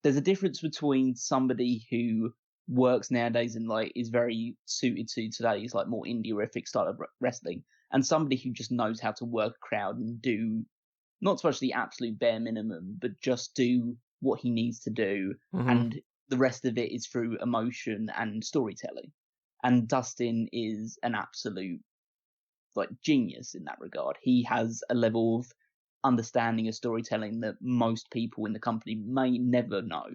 there's a difference between somebody who works nowadays and like is very suited to today's like more indie-rific style of wrestling, and somebody who just knows how to work a crowd and do not so much the absolute bare minimum, but just do what he needs to do, and the rest of it is through emotion and storytelling. And Dustin is an absolute like genius in that regard. He has a level of understanding of storytelling that most people in the company may never know.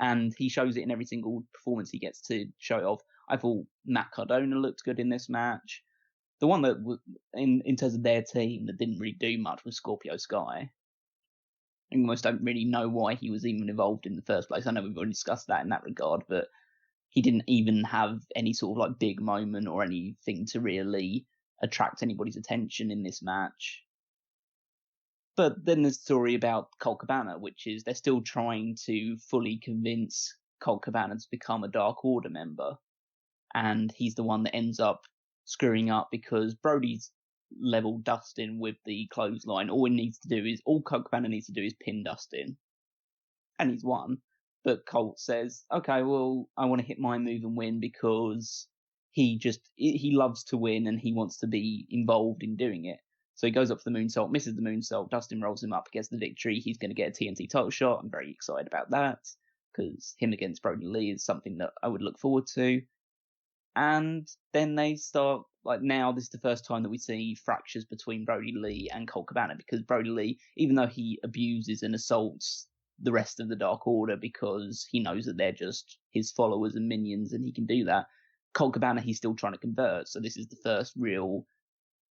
And he shows it in every single performance he gets to show it off. I thought Matt Cardona looked good in this match. The one that, in terms of their team, that didn't really do much was Scorpio Sky. I almost don't really know why he was even involved in the first place. I know we've already discussed that in that regard, but he didn't even have any sort of like big moment or anything to really attract anybody's attention in this match. But then there's the story about Colt Cabana, which is they're still trying to fully convince Colt Cabana to become a Dark Order member. And he's the one that ends up screwing up because Brodie's leveled Dustin with the clothesline. All Colt Cabana needs to do is pin Dustin. And he's won. But Colt says, okay, well, I want to hit my move and win because he loves to win and he wants to be involved in doing it. So he goes up for the moonsault, misses the moonsault. Dustin rolls him up, gets the victory. He's going to get a TNT title shot. I'm very excited about that because him against Brodie Lee is something that I would look forward to. And then they start, like now, this is the first time that we see fractures between Brodie Lee and Colt Cabana because Brodie Lee, even though he abuses and assaults the rest of the Dark Order because he knows that they're just his followers and minions and he can do that, Colt Cabana, he's still trying to convert. So this is the first real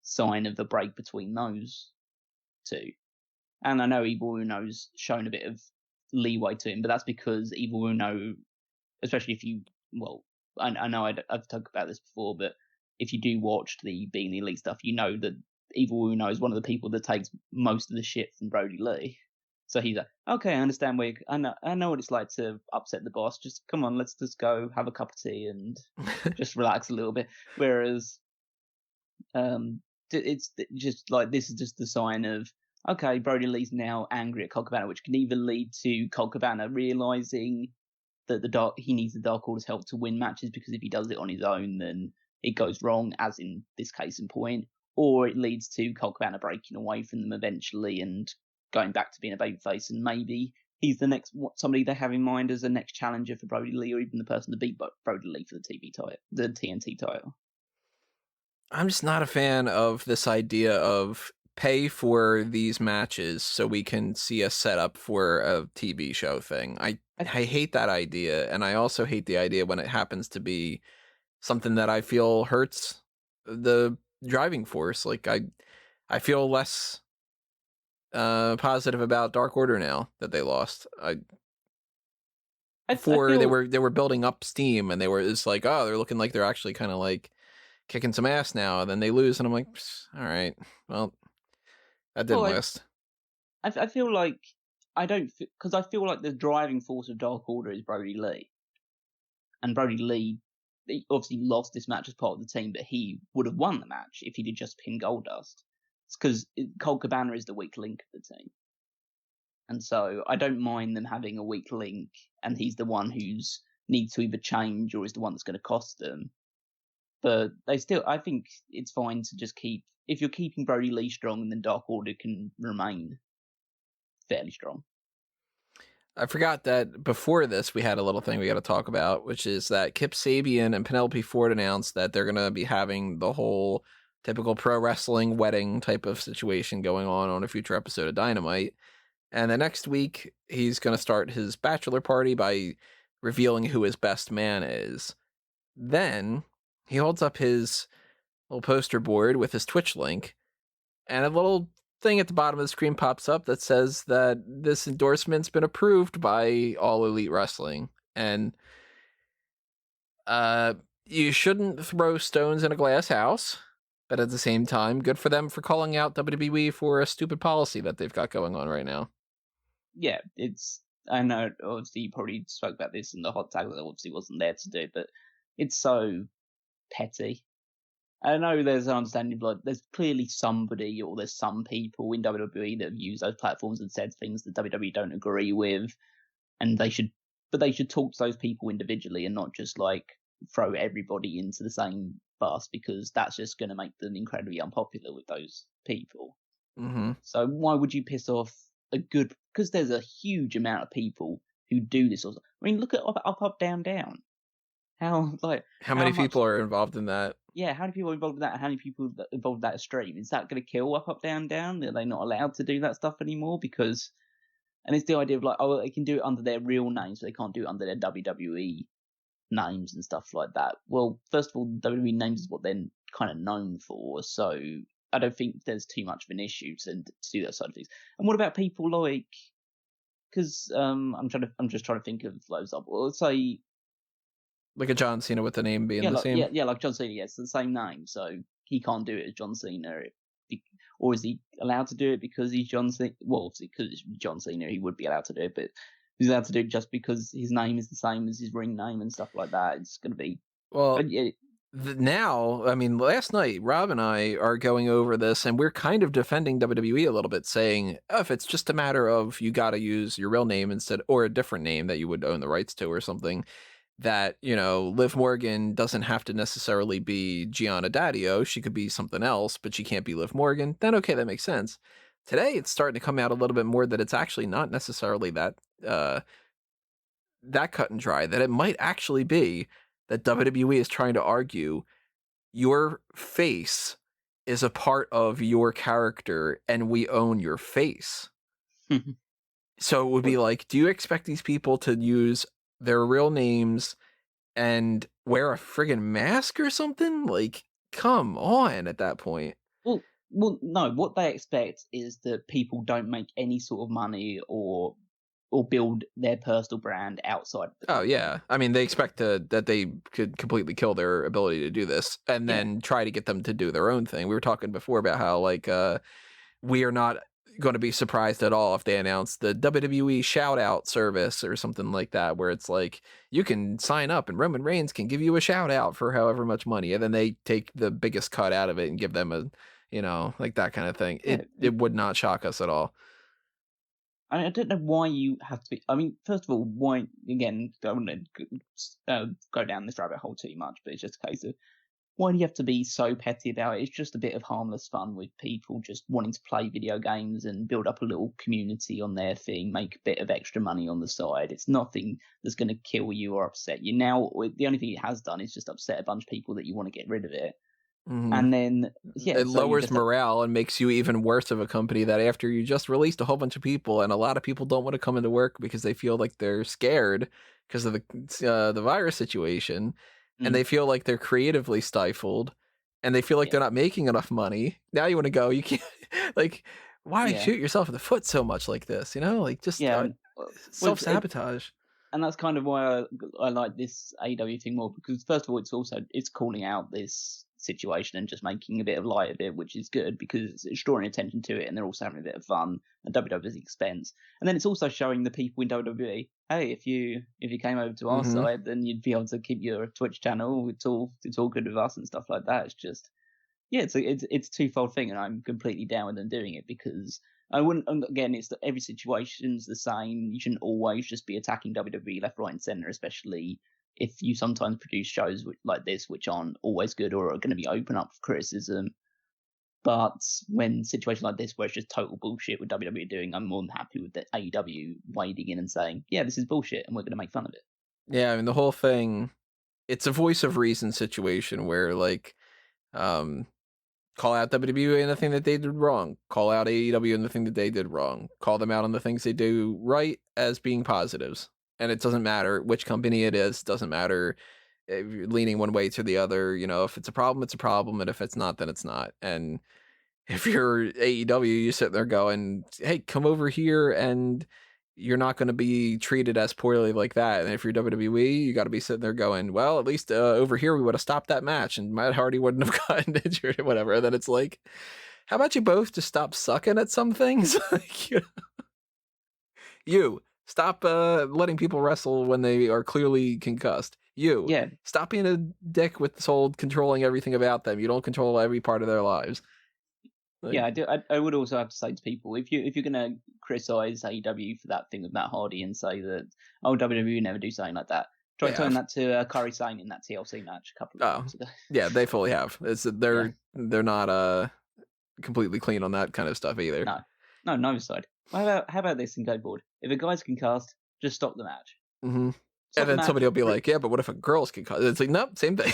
sign of the break between those two. And I know Evil Uno's shown a bit of leeway to him, but that's because Evil Uno, especially if you, well, I know I've talked about this before, but if you do watch the Being the Elite stuff, you know that Evil Uno is one of the people that takes most of the shit from Brodie Lee. So he's like, okay, I understand where I know what it's like to upset the boss. Just come on, let's just go have a cup of tea and just relax a little bit. Whereas, it's just like, this is just the sign of, okay, Brodie Lee's now angry at Colt Cabana, which can either lead to Colt Cabana realizing that he needs the Dark Order's help to win matches, because if he does it on his own, then it goes wrong, as in this case in point, or it leads to Colt Cabana breaking away from them eventually and going back to being a babyface, and maybe he's the next somebody they have in mind as a next challenger for Brodie Lee, or even the person to beat Brodie Lee for the TNT title. I'm just not a fan of this idea of pay for these matches so we can see a setup for a TV show thing. I hate that idea, and I also hate the idea when it happens to be something that I feel hurts the driving force. Like, I feel less positive about Dark Order now that they lost. They were building up steam, and it's like, oh, they're looking like they're actually kind of like kicking some ass now, and then they lose, and I'm like, all right, well, that didn't last. I feel like because I feel like the driving force of Dark Order is Brodie Lee, and Brodie Lee, he obviously lost this match as part of the team, but he would have won the match if he did just pin Goldust. It's because Colt Cabana is the weak link of the team. And so I don't mind them having a weak link, and he's the one who's needs to either change or is the one that's going to cost them. But I think it's fine to just if you're keeping Brodie Lee strong, then Dark Order can remain fairly strong. I forgot that before this, we had a little thing we got to talk about, which is that Kip Sabian and Penelope Ford announced that they're going to be having the whole typical pro wrestling wedding type of situation going on a future episode of Dynamite. And the next week, he's going to start his bachelor party by revealing who his best man is. Then he holds up his little poster board with his Twitch link, and a little thing at the bottom of the screen pops up that says that this endorsement's been approved by All Elite Wrestling. And you shouldn't throw stones in a glass house, but at the same time, good for them for calling out WWE for a stupid policy that they've got going on right now. Yeah, I know, obviously you probably spoke about this in the hot tag that obviously wasn't there to do, but it's so petty. I know there's an understanding of, there's clearly somebody, or there's some people in WWE that have used those platforms and said things that WWE don't agree with, and they should talk to those people individually and not just throw everybody into the same bus, because that's just going to make them incredibly unpopular with those people. Mm-hmm. So why would you piss off because there's a huge amount of people who do this. I mean, look at up, down, down. How many people are involved in that? Yeah, how many people are involved in that? And how many people are involved in that stream? Is that going to kill up, down, down? Are they not allowed to do that stuff anymore? And it's the idea of they can do it under their real names, but they can't do it under their WWE names and stuff like that. Well, first of all, WWE names is what they're kind of known for, so I don't think there's too much of an issue to do that side of things. And what about people because I'm just trying to think of those up. Well, let's say like a John Cena with the name being the same. Yeah, like John Cena. Yes, the same name, so he can't do it as John Cena. Or is he allowed to do it because he's John Cena? Well, obviously, because it's John Cena, he would be allowed to do it, but he's allowed to do it just because his name is the same as his ring name and stuff like that. It's going to be now, I mean, last night, Rob and I are going over this, and we're kind of defending WWE a little bit, saying, if it's just a matter of you got to use your real name instead, or a different name that you would own the rights to or something, that, Liv Morgan doesn't have to necessarily be Gianna Daddio. She could be something else, but she can't be Liv Morgan. Then, okay, that makes sense. Today, it's starting to come out a little bit more that it's actually not necessarily that cut and dry, that it might actually be that WWE is trying to argue your face is a part of your character and we own your face. So it would be like, do you expect these people to use their real names and wear a friggin' mask or something? Like, come on at that point. Well, no. What they expect is that people don't make any sort of money or build their personal brand outside of the Oh company. yeah, I mean they expect that they could completely kill their ability to do this, and Yeah. then try to get them to do their own thing. We were talking before about how like we are not going to be surprised at all if they announce the WWE shout out service or something like that, where it's like you can sign up and Roman Reigns can give you a shout out for however much money, and then they take the biggest cut out of it and give them a, like that kind of thing. Yeah, It would not shock us at all. I don't know why you have to be. I mean, first of all, why again? I don't want to go down this rabbit hole too much, but it's just a case of why do you have to be so petty about it? It's just a bit of harmless fun with people just wanting to play video games and build up a little community on their thing, make a bit of extra money on the side. It's nothing that's going to kill you or upset you. Now, the only thing it has done is just upset a bunch of people that you want to get rid of it. Mm-hmm. And then, it lowers morale and makes you even worse of a company that after you just released a whole bunch of people and a lot of people don't want to come into work because they feel like they're scared because of the virus situation, and they feel like they're creatively stifled, and they feel like they're not making enough money. Now you want to go, you can't, like, why shoot yourself in the foot so much like this? Like just self-sabotage. And that's kind of why I like this AEW thing more, because first of all, it's calling out this situation and just making a bit of light of it, which is good because it's drawing attention to it, and they're also having a bit of fun at WWE's expense. And then it's also showing the people in WWE, hey, if you came over to our side, then you'd be able to keep your Twitch channel. It's all good with us and stuff like that. It's just, it's a twofold thing, and I'm completely down with them doing it because I wouldn't. Again, it's that every situation's the same. You shouldn't always just be attacking WWE left, right, and center, especially if you sometimes produce shows like this, which aren't always good or are going to be open up for criticism. But when situations like this, where it's just total bullshit with WWE doing, I'm more than happy with the AEW wading in and saying, yeah, this is bullshit, and we're going to make fun of it. Yeah, I mean, the whole thing, it's a voice of reason situation where, like, call out WWE and the thing that they did wrong. Call out AEW and the thing that they did wrong. Call them out on the things they do right as being positives. And it doesn't matter which company it is. Doesn't matter if you're leaning one way to the other. If it's a problem, it's a problem. And if it's not, then it's not. And if you're AEW, you sit there going, hey, come over here and you're not going to be treated as poorly like that. And if you're WWE, you got to be sitting there going, well, at least over here we would have stopped that match and Matt Hardy wouldn't have gotten injured or whatever. And then it's like, how about you both just stop sucking at some things? You stop letting people wrestle when they are clearly concussed. Stop being a dick with this whole controlling everything about them. You don't control every part of their lives. I do. I would also have to say to people, if you're going to criticize AEW for that thing with Matt Hardy and say that WWE never do something like that, try telling that to Kairi Sane in that TLC match a couple of months ago. Yeah, they fully have. They're not completely clean on that kind of stuff either. No, neither side. How about this and go board? If a guy's concussed, just stop the match. Mm-hmm. And then somebody will be like, yeah, but what if a girl's concussed? It's like, nope, same thing.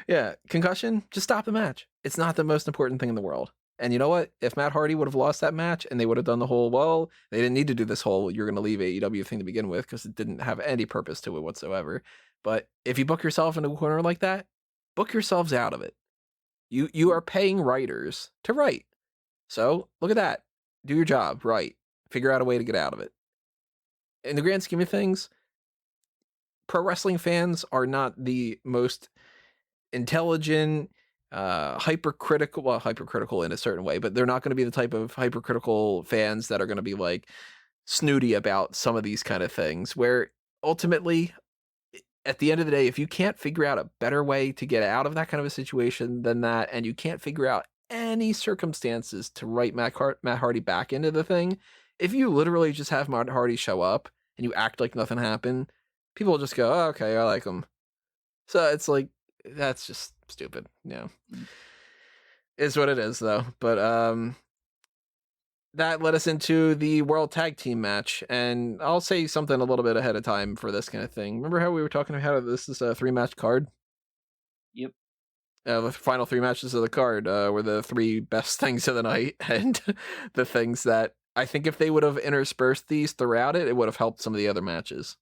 Yeah, concussion, just stop the match. It's not the most important thing in the world. And you know what? If Matt Hardy would have lost that match and they would have done the whole, well, they didn't need to do this whole you're going to leave AEW thing to begin with because it didn't have any purpose to it whatsoever. But if you book yourself in a corner like that, book yourselves out of it. You are paying writers to write. So look at that. Do your job, write. Figure out a way to get out of it. In the grand scheme of things, pro wrestling fans are not the most intelligent, hypercritical in a certain way, but they're not going to be the type of hypercritical fans that are going to be like snooty about some of these kind of things, where ultimately at the end of the day, if you can't figure out a better way to get out of that kind of a situation than that, and you can't figure out any circumstances to write Matt Hardy back into the thing, if you literally just have Matt Hardy show up and you act like nothing happened, people will just go, oh, okay, I like him. So it's like, that's just stupid. Is what it is though. But that led us into the World Tag Team match, and I'll say something a little bit ahead of time for this kind of thing. Remember how we were talking about how this is a 3-match card? Yep. The final 3 matches of the card were the 3 best things of the night, and the things that I think if they would have interspersed these throughout it would have helped some of the other matches.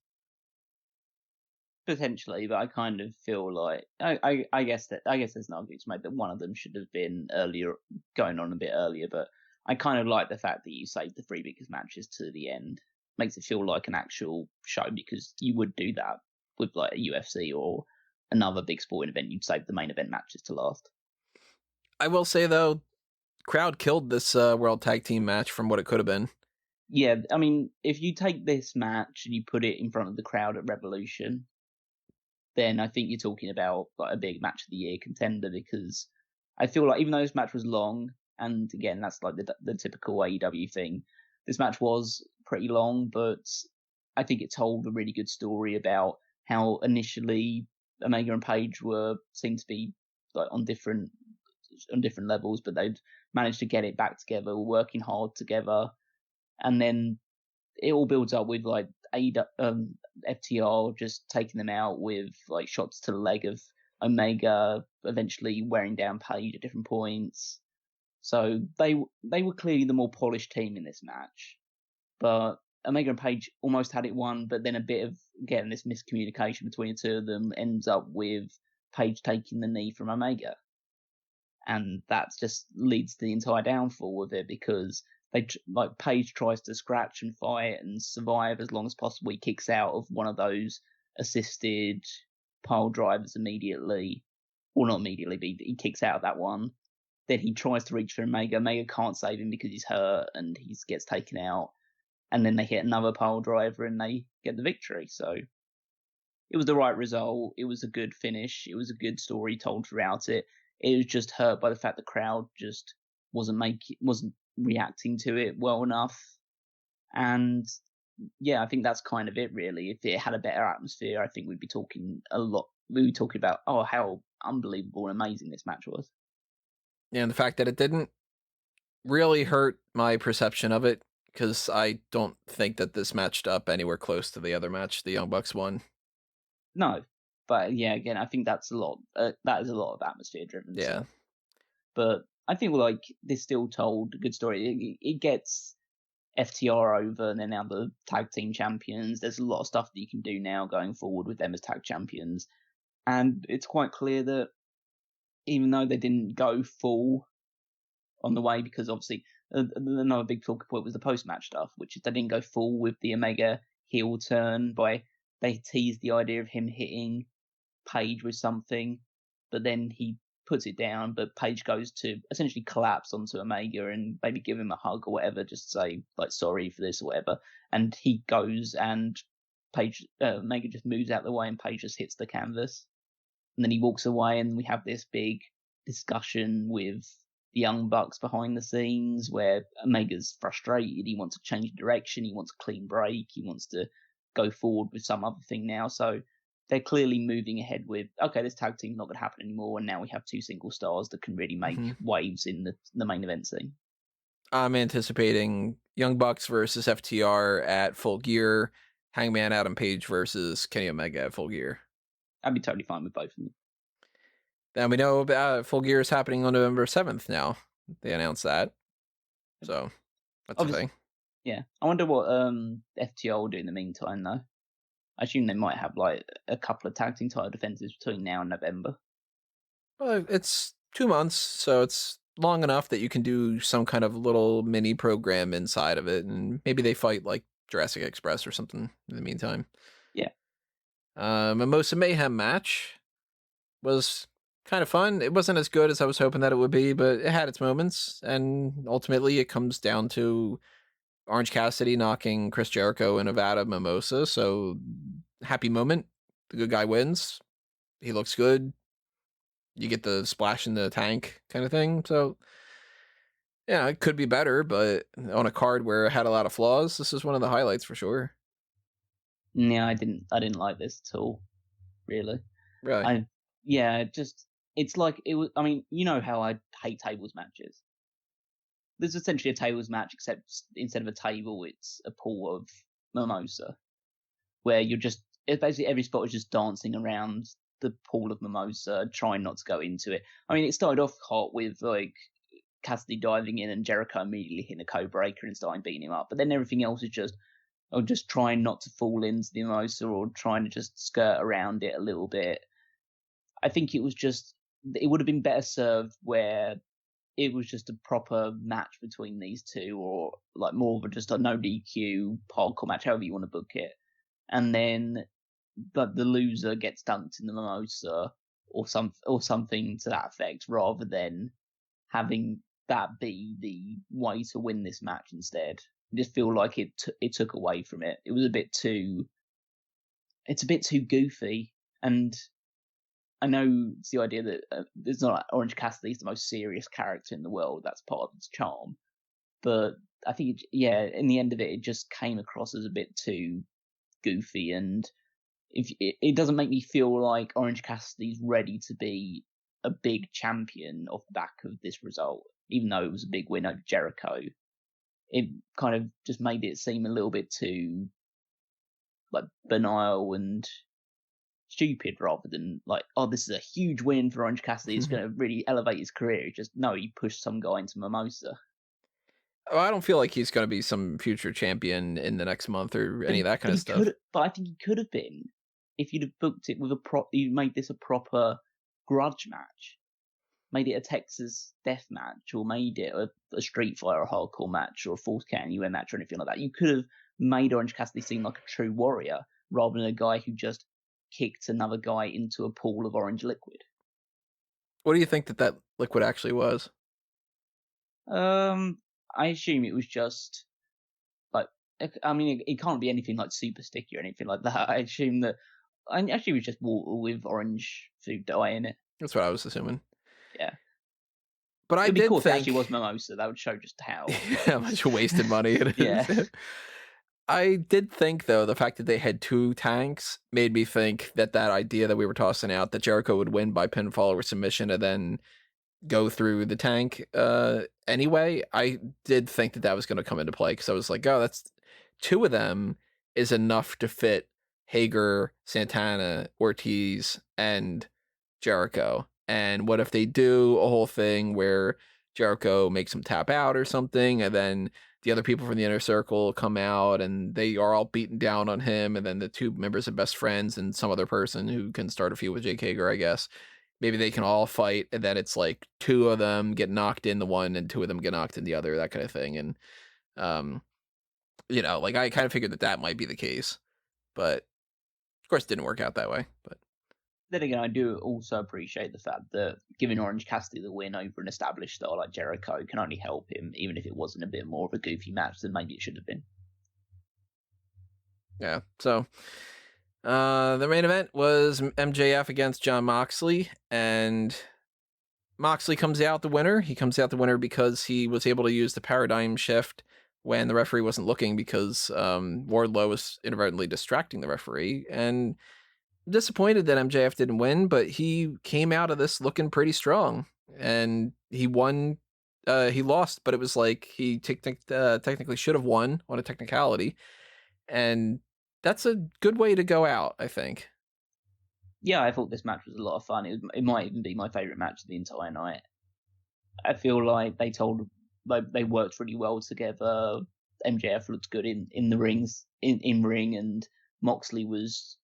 Potentially, but I kind of feel like I guess there's an argument to make that one of them should have been earlier, going on a bit earlier. But I kind of like the fact that you saved the 3 biggest matches to the end. Makes it feel like an actual show, because you would do that with like a UFC or another big sporting event. You'd save the main event matches to last. I will say though, crowd killed this World Tag Team match from what it could have been. Yeah, I mean, if you take this match and you put it in front of the crowd at Revolution, then I think you're talking about like a big match of the year contender, because I feel like even though this match was long, and again that's like the typical AEW thing, this match was pretty long, but I think it told a really good story about how initially Omega and Page seemed to be like on different levels, but they'd managed to get it back together, working hard together, and then it all builds up with like FTR just taking them out with like shots to the leg of Omega, eventually wearing down Page at different points. So they were clearly the more polished team in this match, but Omega and Page almost had it won. But then a bit of getting this miscommunication between the two of them ends up with Page taking the knee from Omega, and that just leads to the entire downfall of it, because Page tries to scratch and fight and survive as long as possible. He kicks out of one of those assisted pile drivers immediately, or not immediately, but he kicks out of that one. Then he tries to reach for Omega. Omega can't save him because he's hurt, and he gets taken out. And then they hit another pile driver and they get the victory. So it was the right result. It was a good finish. It was a good story told throughout it. It was just hurt by the fact the crowd just wasn't reacting to it well enough. And yeah, I think that's kind of it really. If it had a better atmosphere, I think we'd be talking about how unbelievable and amazing this match was. Yeah, and the fact that it didn't really hurt my perception of it, because I don't think that this matched up anywhere close to the other match the Young Bucks won. No, but yeah, again, I think that's a lot. That is a lot of atmosphere driven. Yeah. So. But I think like this still told a good story. It gets FTR over, and they're now the tag team champions. There's a lot of stuff that you can do now going forward with them as tag champions, and it's quite clear that even though they didn't go full on the way, because obviously another big talking point was the post-match stuff, which is they didn't go full with the Omega heel turn. They teased the idea of him hitting Page with something, but then he puts it down, but Page goes to essentially collapse onto Omega and maybe give him a hug or whatever, just say like sorry for this or whatever. And he goes, and Omega just moves out of the way, and Page just hits the canvas. And then he walks away, and we have this big discussion with the Young Bucks behind the scenes, where Omega's frustrated. He wants to change direction. He wants a clean break. He wants to go forward with some other thing now. So they're clearly moving ahead with, okay, this tag team's not going to happen anymore, and now we have 2 single stars that can really make waves in the main event scene. I'm anticipating Young Bucks versus FTR at Full Gear, Hangman Adam Page versus Kenny Omega at Full Gear. I'd be totally fine with both of them. And we know about Full Gear is happening on November 7th now. They announced that. So that's the thing. Yeah. I wonder what FTR will do in the meantime, though. I assume they might have like a couple of tag team title defenses between now and November. Well, it's 2 months, so it's long enough that you can do some kind of little mini program inside of it, and maybe they fight like Jurassic Express or something in the meantime. Yeah. Mimosa Mayhem match was kind of fun. It wasn't as good as I was hoping that it would be, but it had its moments, and ultimately it comes down to Orange Cassidy knocking Chris Jericho and Nevada Mimosa, so happy moment. The good guy wins. He looks good. You get the splash in the tank kind of thing. So, yeah, it could be better, but on a card where it had a lot of flaws, this is one of the highlights for sure. Yeah, I didn't like this at all, really. Really? It's like it was. I mean, you know how I hate tables matches. This is essentially a tables match, except instead of a table, it's a pool of mimosa, where basically every spot is just dancing around the pool of mimosa, trying not to go into it. I mean, it started off hot with like Cassidy diving in and Jericho immediately hitting a code breaker and starting beating him up, but then everything else is just or just trying not to fall into the Mimosa or trying to just skirt around it a little bit. I think it would have been better served where it was just a proper match between these two, or like more of just a no DQ hardcore match, however you want to book it. And then but the loser gets dunked in the Mimosa or something to that effect, rather than having that be the way to win this match instead. I just feel like it took away from it. It was a bit too goofy, and I know it's the idea that it's not like Orange Cassidy's the most serious character in the world. That's part of its charm. But I think, in the end of it, it just came across as a bit too goofy, and it doesn't make me feel like Orange Cassidy's ready to be a big champion off the back of this result, even though it was a big win over Jericho. It kind of just made it seem a little bit too like banal and stupid, rather than like, oh, this is a huge win for Orange Cassidy. It's going to really elevate his career. Just no, he pushed some guy into Mimosa. Oh, I don't feel like he's going to be some future champion in the next month or any of that kind of stuff. But I think he could have been if you'd have booked it with you made this a proper grudge match, made it a Texas death match, or made it a Street Fighter, a hardcore match, or a Falls Count Anywhere match, or anything like that. You could have made Orange Cassidy seem like a true warrior, rather than a guy who just kicked another guy into a pool of orange liquid. What do you think that liquid actually was? I assume it was just like, I mean, it can't be anything like super sticky or anything like that. I assume that, actually it was just water with orange food dye in it. That's what I was assuming. Yeah. But I did think it actually was Mimosa. That would show just how much wasted money it is. Yeah. I did think, though, the fact that they had 2 tanks made me think that idea that we were tossing out, that Jericho would win by pinfall or submission and then go through the tank anyway, I did think that was going to come into play, because I was like, oh, that's 2 of them is enough to fit Hager, Santana, Ortiz, and Jericho. And what if they do a whole thing where Jericho makes him tap out or something, and then the other people from the inner circle come out and they are all beaten down on him, and then the 2 members of Best Friends and some other person who can start a feud with Jake Hager, I guess, maybe they can all fight, and then it's like 2 of them get knocked in the one and 2 of them get knocked in the other, that kind of thing. And like, I kind of figured that might be the case, but of course it didn't work out that way. But then again, I do also appreciate the fact that giving Orange Cassidy the win over an established star like Jericho can only help him, even if it wasn't a bit more of a goofy match than maybe it should have been. Yeah, so the main event was MJF against Jon Moxley, and Moxley comes out the winner. He comes out the winner because he was able to use the paradigm shift when the referee wasn't looking, because Wardlow was inadvertently distracting the referee. And disappointed that MJF didn't win, but he came out of this looking pretty strong, and he won. He lost, but it was like he technically should have won on a technicality, and that's a good way to go out, I think. Yeah, I thought this match was a lot of fun. It might even be my favorite match of the entire night. I feel like they worked really well together. MJF looked good in the rings, in ring, and Moxley was.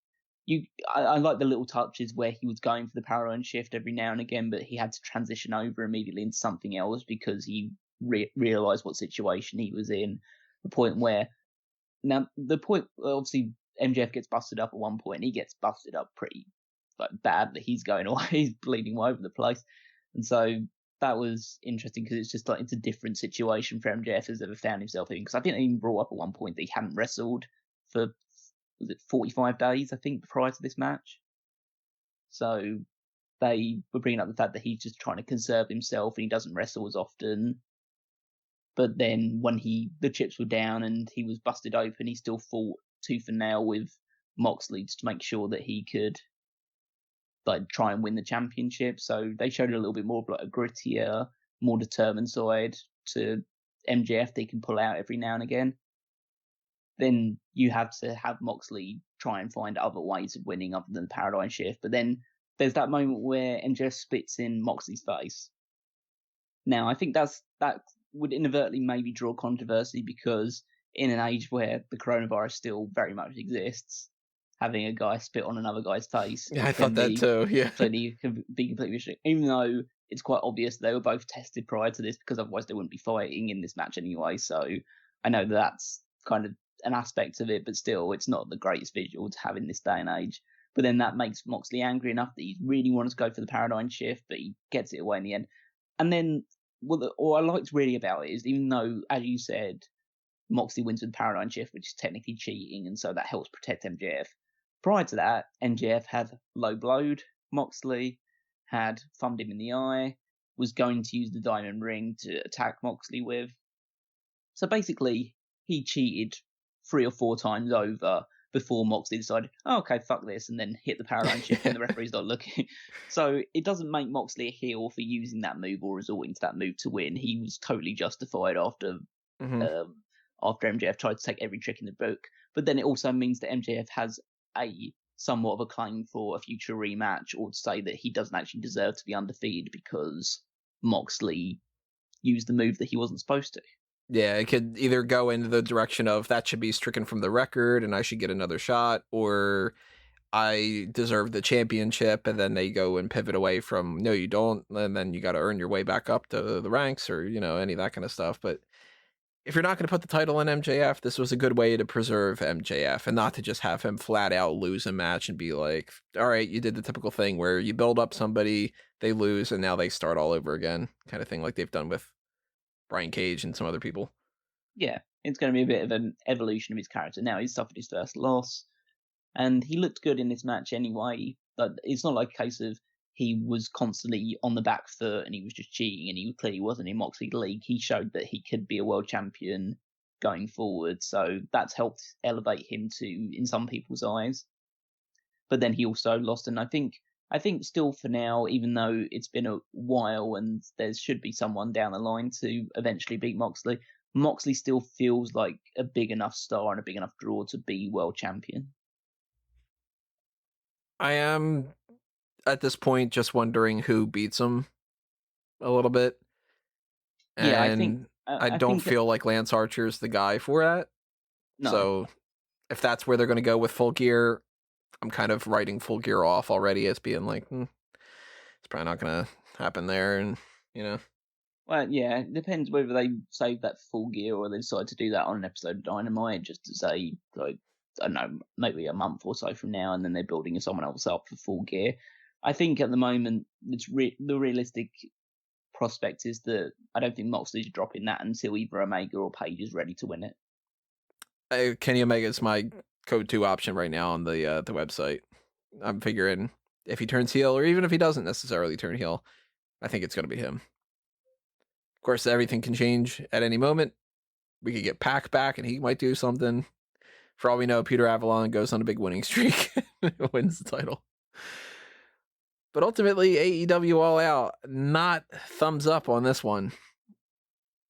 I like the little touches where he was going for the paradigm shift every now and again, but he had to transition over immediately into something else because he realized what situation he was in. Obviously MJF gets busted up at one point. He gets busted up pretty badly. He's going away. He's bleeding all over the place, and so that was interesting because it's just like it's a different situation for MJF has ever found himself in. Because I think they even brought up at one point that he hadn't wrestled for. Was it 45 days, I think, prior to this match? So they were bringing up the fact that he's just trying to conserve himself and he doesn't wrestle as often. But then when the chips were down and he was busted open, he still fought tooth and nail with Moxley just to make sure that he could try and win the championship. So they showed a little bit more of a grittier, more determined side to MJF they can pull out every now and again. Then you have to have Moxley try and find other ways of winning other than the paradigm shift. But then there's that moment where MJF spits in Moxley's face. Now, I think that would inadvertently maybe draw controversy because in an age where the coronavirus still very much exists, having a guy spit on another guy's face Yeah, I thought that too. Yeah. completely restricted. Even though it's quite obvious they were both tested prior to this, because otherwise they wouldn't be fighting in this match anyway. So I know that's kind of an aspect of it, but still, it's not the greatest visual to have in this day and age. But then that makes Moxley angry enough that he really wants to go for the paradigm shift, but he gets it away in the end. And then, what I liked really about it is, even though, as you said, Moxley wins with paradigm shift, which is technically cheating, and so that helps protect MJF. Prior to that, MJF had low blowed Moxley, had thumbed him in the eye, was going to use the diamond ring to attack Moxley with. So basically, he cheated 3 or 4 times over before Moxley decided, oh, okay, fuck this, and then hit the paradigm shift when the referee's not looking. So it doesn't make Moxley a heel for using that move or resorting to that move to win. He was totally justified after MJF tried to take every trick in the book. But then it also means that MJF has somewhat of a claim for a future rematch, or to say that he doesn't actually deserve to be undefeated because Moxley used the move that he wasn't supposed to. Yeah, it could either go into the direction of that should be stricken from the record and I should get another shot, or I deserve the championship, and then they go and pivot away from, no, you don't, and then you got to earn your way back up to the ranks, or, any of that kind of stuff. But if you're not going to put the title in MJF, this was a good way to preserve MJF and not to just have him flat out lose a match and be like, all right, you did the typical thing where you build up somebody, they lose, and now they start all over again, kind of thing, like they've done with Brian Cage and some other people. Yeah, it's going to be a bit of an evolution of his character. Now he's suffered his first loss, and he looked good in this match anyway. But it's not like a case of he was constantly on the back foot and he was just cheating, and he clearly wasn't in Moxley League. He showed that he could be a world champion going forward, so that's helped elevate him in some people's eyes. But then he also lost, and I think still for now, even though it's been a while and there should be someone down the line to eventually beat Moxley, Moxley still feels like a big enough star and a big enough draw to be world champion. I am, at this point, just wondering who beats him a little bit. And yeah, I don't feel like Lance Archer's the guy for that. No. So if that's where they're going to go with Full Gear, I'm kind of writing Full Gear off already as being like, it's probably not going to happen there. And, Well, yeah, it depends whether they save that Full Gear or they decide to do that on an episode of Dynamite, just to say, like, I don't know, maybe a month or so from now, and then they're building someone else up for Full Gear. I think at the moment, it's the realistic prospect is that I don't think Moxley's dropping that until either Omega or Page is ready to win it. Kenny Omega's my code 2 option right now on the website. I'm figuring if he turns heel, or even if he doesn't necessarily turn heel, I think it's going to be him. Of course, everything can change at any moment. We could get Pac back and he might do something. For all we know, Peter Avalon goes on a big winning streak and wins the title. But ultimately, AEW All Out, not thumbs up on this one.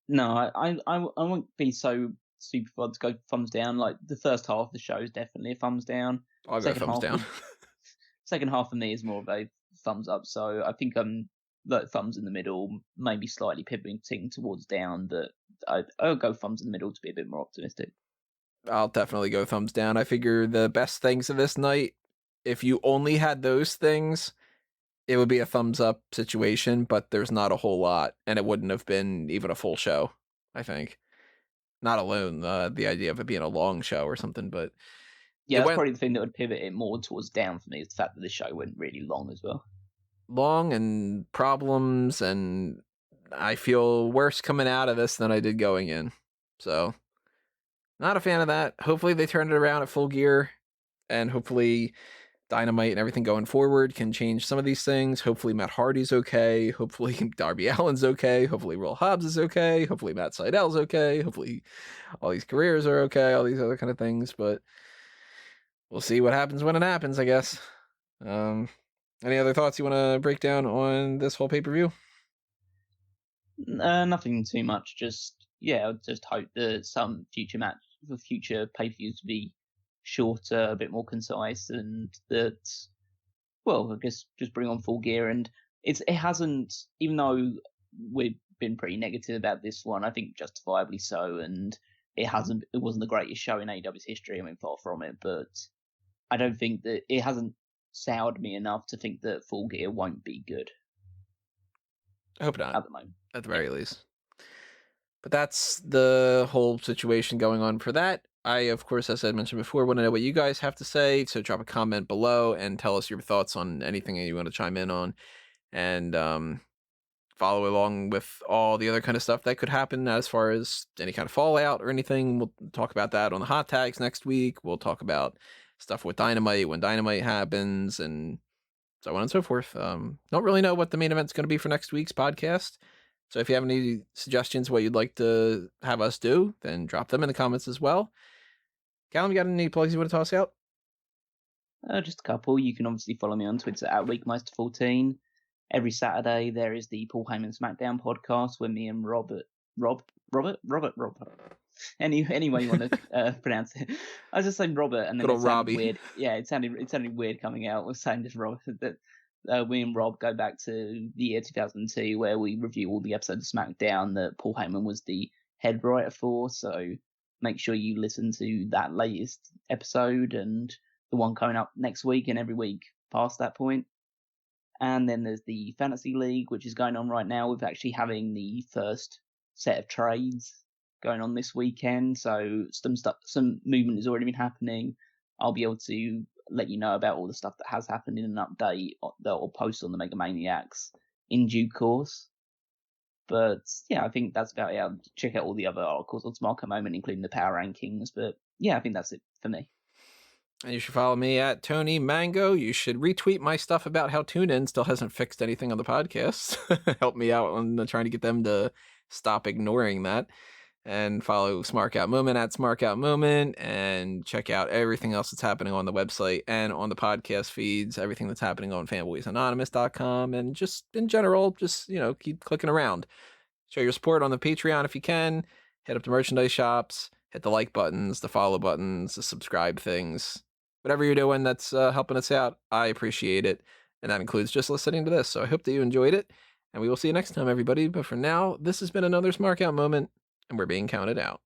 No, I won't be so super fun to go thumbs down. Like, the first half of the show is definitely a thumbs down. I'll go thumbs down. Second half of me is more of a thumbs up, so I think I'm like thumbs in the middle, maybe slightly pivoting towards down, but I'll go thumbs in the middle to be a bit more optimistic. I'll definitely go thumbs down. I figure the best things of this night, if you only had those things, it would be a thumbs up situation, but there's not a whole lot, and it wouldn't have been even a full show, I think. Not alone the idea of it being a long show or something, but yeah, that's probably the thing that would pivot it more towards down for me, is the fact that the show went really long as well. Long and problems, and I feel worse coming out of this than I did going in. So, not a fan of that. Hopefully they turn it around at Full Gear, and hopefully Dynamite and everything going forward can change some of these things. Hopefully Matt Hardy's okay. Hopefully Darby Allin's okay. Hopefully Will Hobbs is okay. Hopefully Matt Seidel's okay. Hopefully all these careers are okay. All these other kind of things. But we'll see what happens when it happens, I guess. Any other thoughts you want to break down on this whole pay-per-view? Nothing too much. Just hope that some future pay-per-views to be shorter, a bit more concise, and that, well, I guess just bring on Full Gear. And it hasn't, even though we've been pretty negative about this one, I think justifiably so, and it wasn't the greatest show in AEW's history. I mean, far from it, but I don't think that it hasn't soured me enough to think that Full Gear won't be good. I hope not. At the moment. At the very least. But that's the whole situation going on for that. I, of course, as I mentioned before, want to know what you guys have to say. So drop a comment below and tell us your thoughts on anything that you want to chime in on. And follow along with all the other kind of stuff that could happen as far as any kind of fallout or anything. We'll talk about that on the hot tags next week. We'll talk about stuff with Dynamite when Dynamite happens and so on and so forth. Don't really know what the main event's going to be for next week's podcast. So if you have any suggestions what you'd like to have us do, then drop them in the comments as well. Callum, you got any plugs you want to toss out? Just a couple. You can obviously follow me on Twitter at Weekmeister14. Every Saturday there is the Paul Heyman SmackDown podcast where me and Robert. Any way you want to pronounce it. I was just saying Robert, and then Good it old sounded Robbie. weird. Yeah, it sounded weird coming out with saying just Robert. That we and Rob go back to the year 2002 where we review all the episodes of SmackDown that Paul Heyman was the head writer for. So make sure you listen to that latest episode and the one coming up next week and every week past that point. And then there's the Fantasy League, which is going on right now. We're actually having the first set of trades going on this weekend. So some movement has already been happening. I'll be able to let you know about all the stuff that has happened in an update that I'll post on the Mega Maniacs in due course. But yeah, I think that's about it. I'll check out all the other articles on Smark at the moment, including the power rankings. But yeah, I think that's it for me. And you should follow me at Tony Mango. You should retweet my stuff about how TuneIn still hasn't fixed anything on the podcast. Help me out on trying to get them to stop ignoring that. And follow Smark Out Moment at Smark Out Moment. And check out everything else that's happening on the website and on the podcast feeds. Everything that's happening on fanboysanonymous.com. And just in general, just, keep clicking around. Show your support on the Patreon if you can. Hit up the merchandise shops. Hit the like buttons, the follow buttons, the subscribe things. Whatever you're doing that's helping us out, I appreciate it. And that includes just listening to this. So I hope that you enjoyed it. And we will see you next time, everybody. But for now, this has been another Smark Out Moment, and we're being counted out.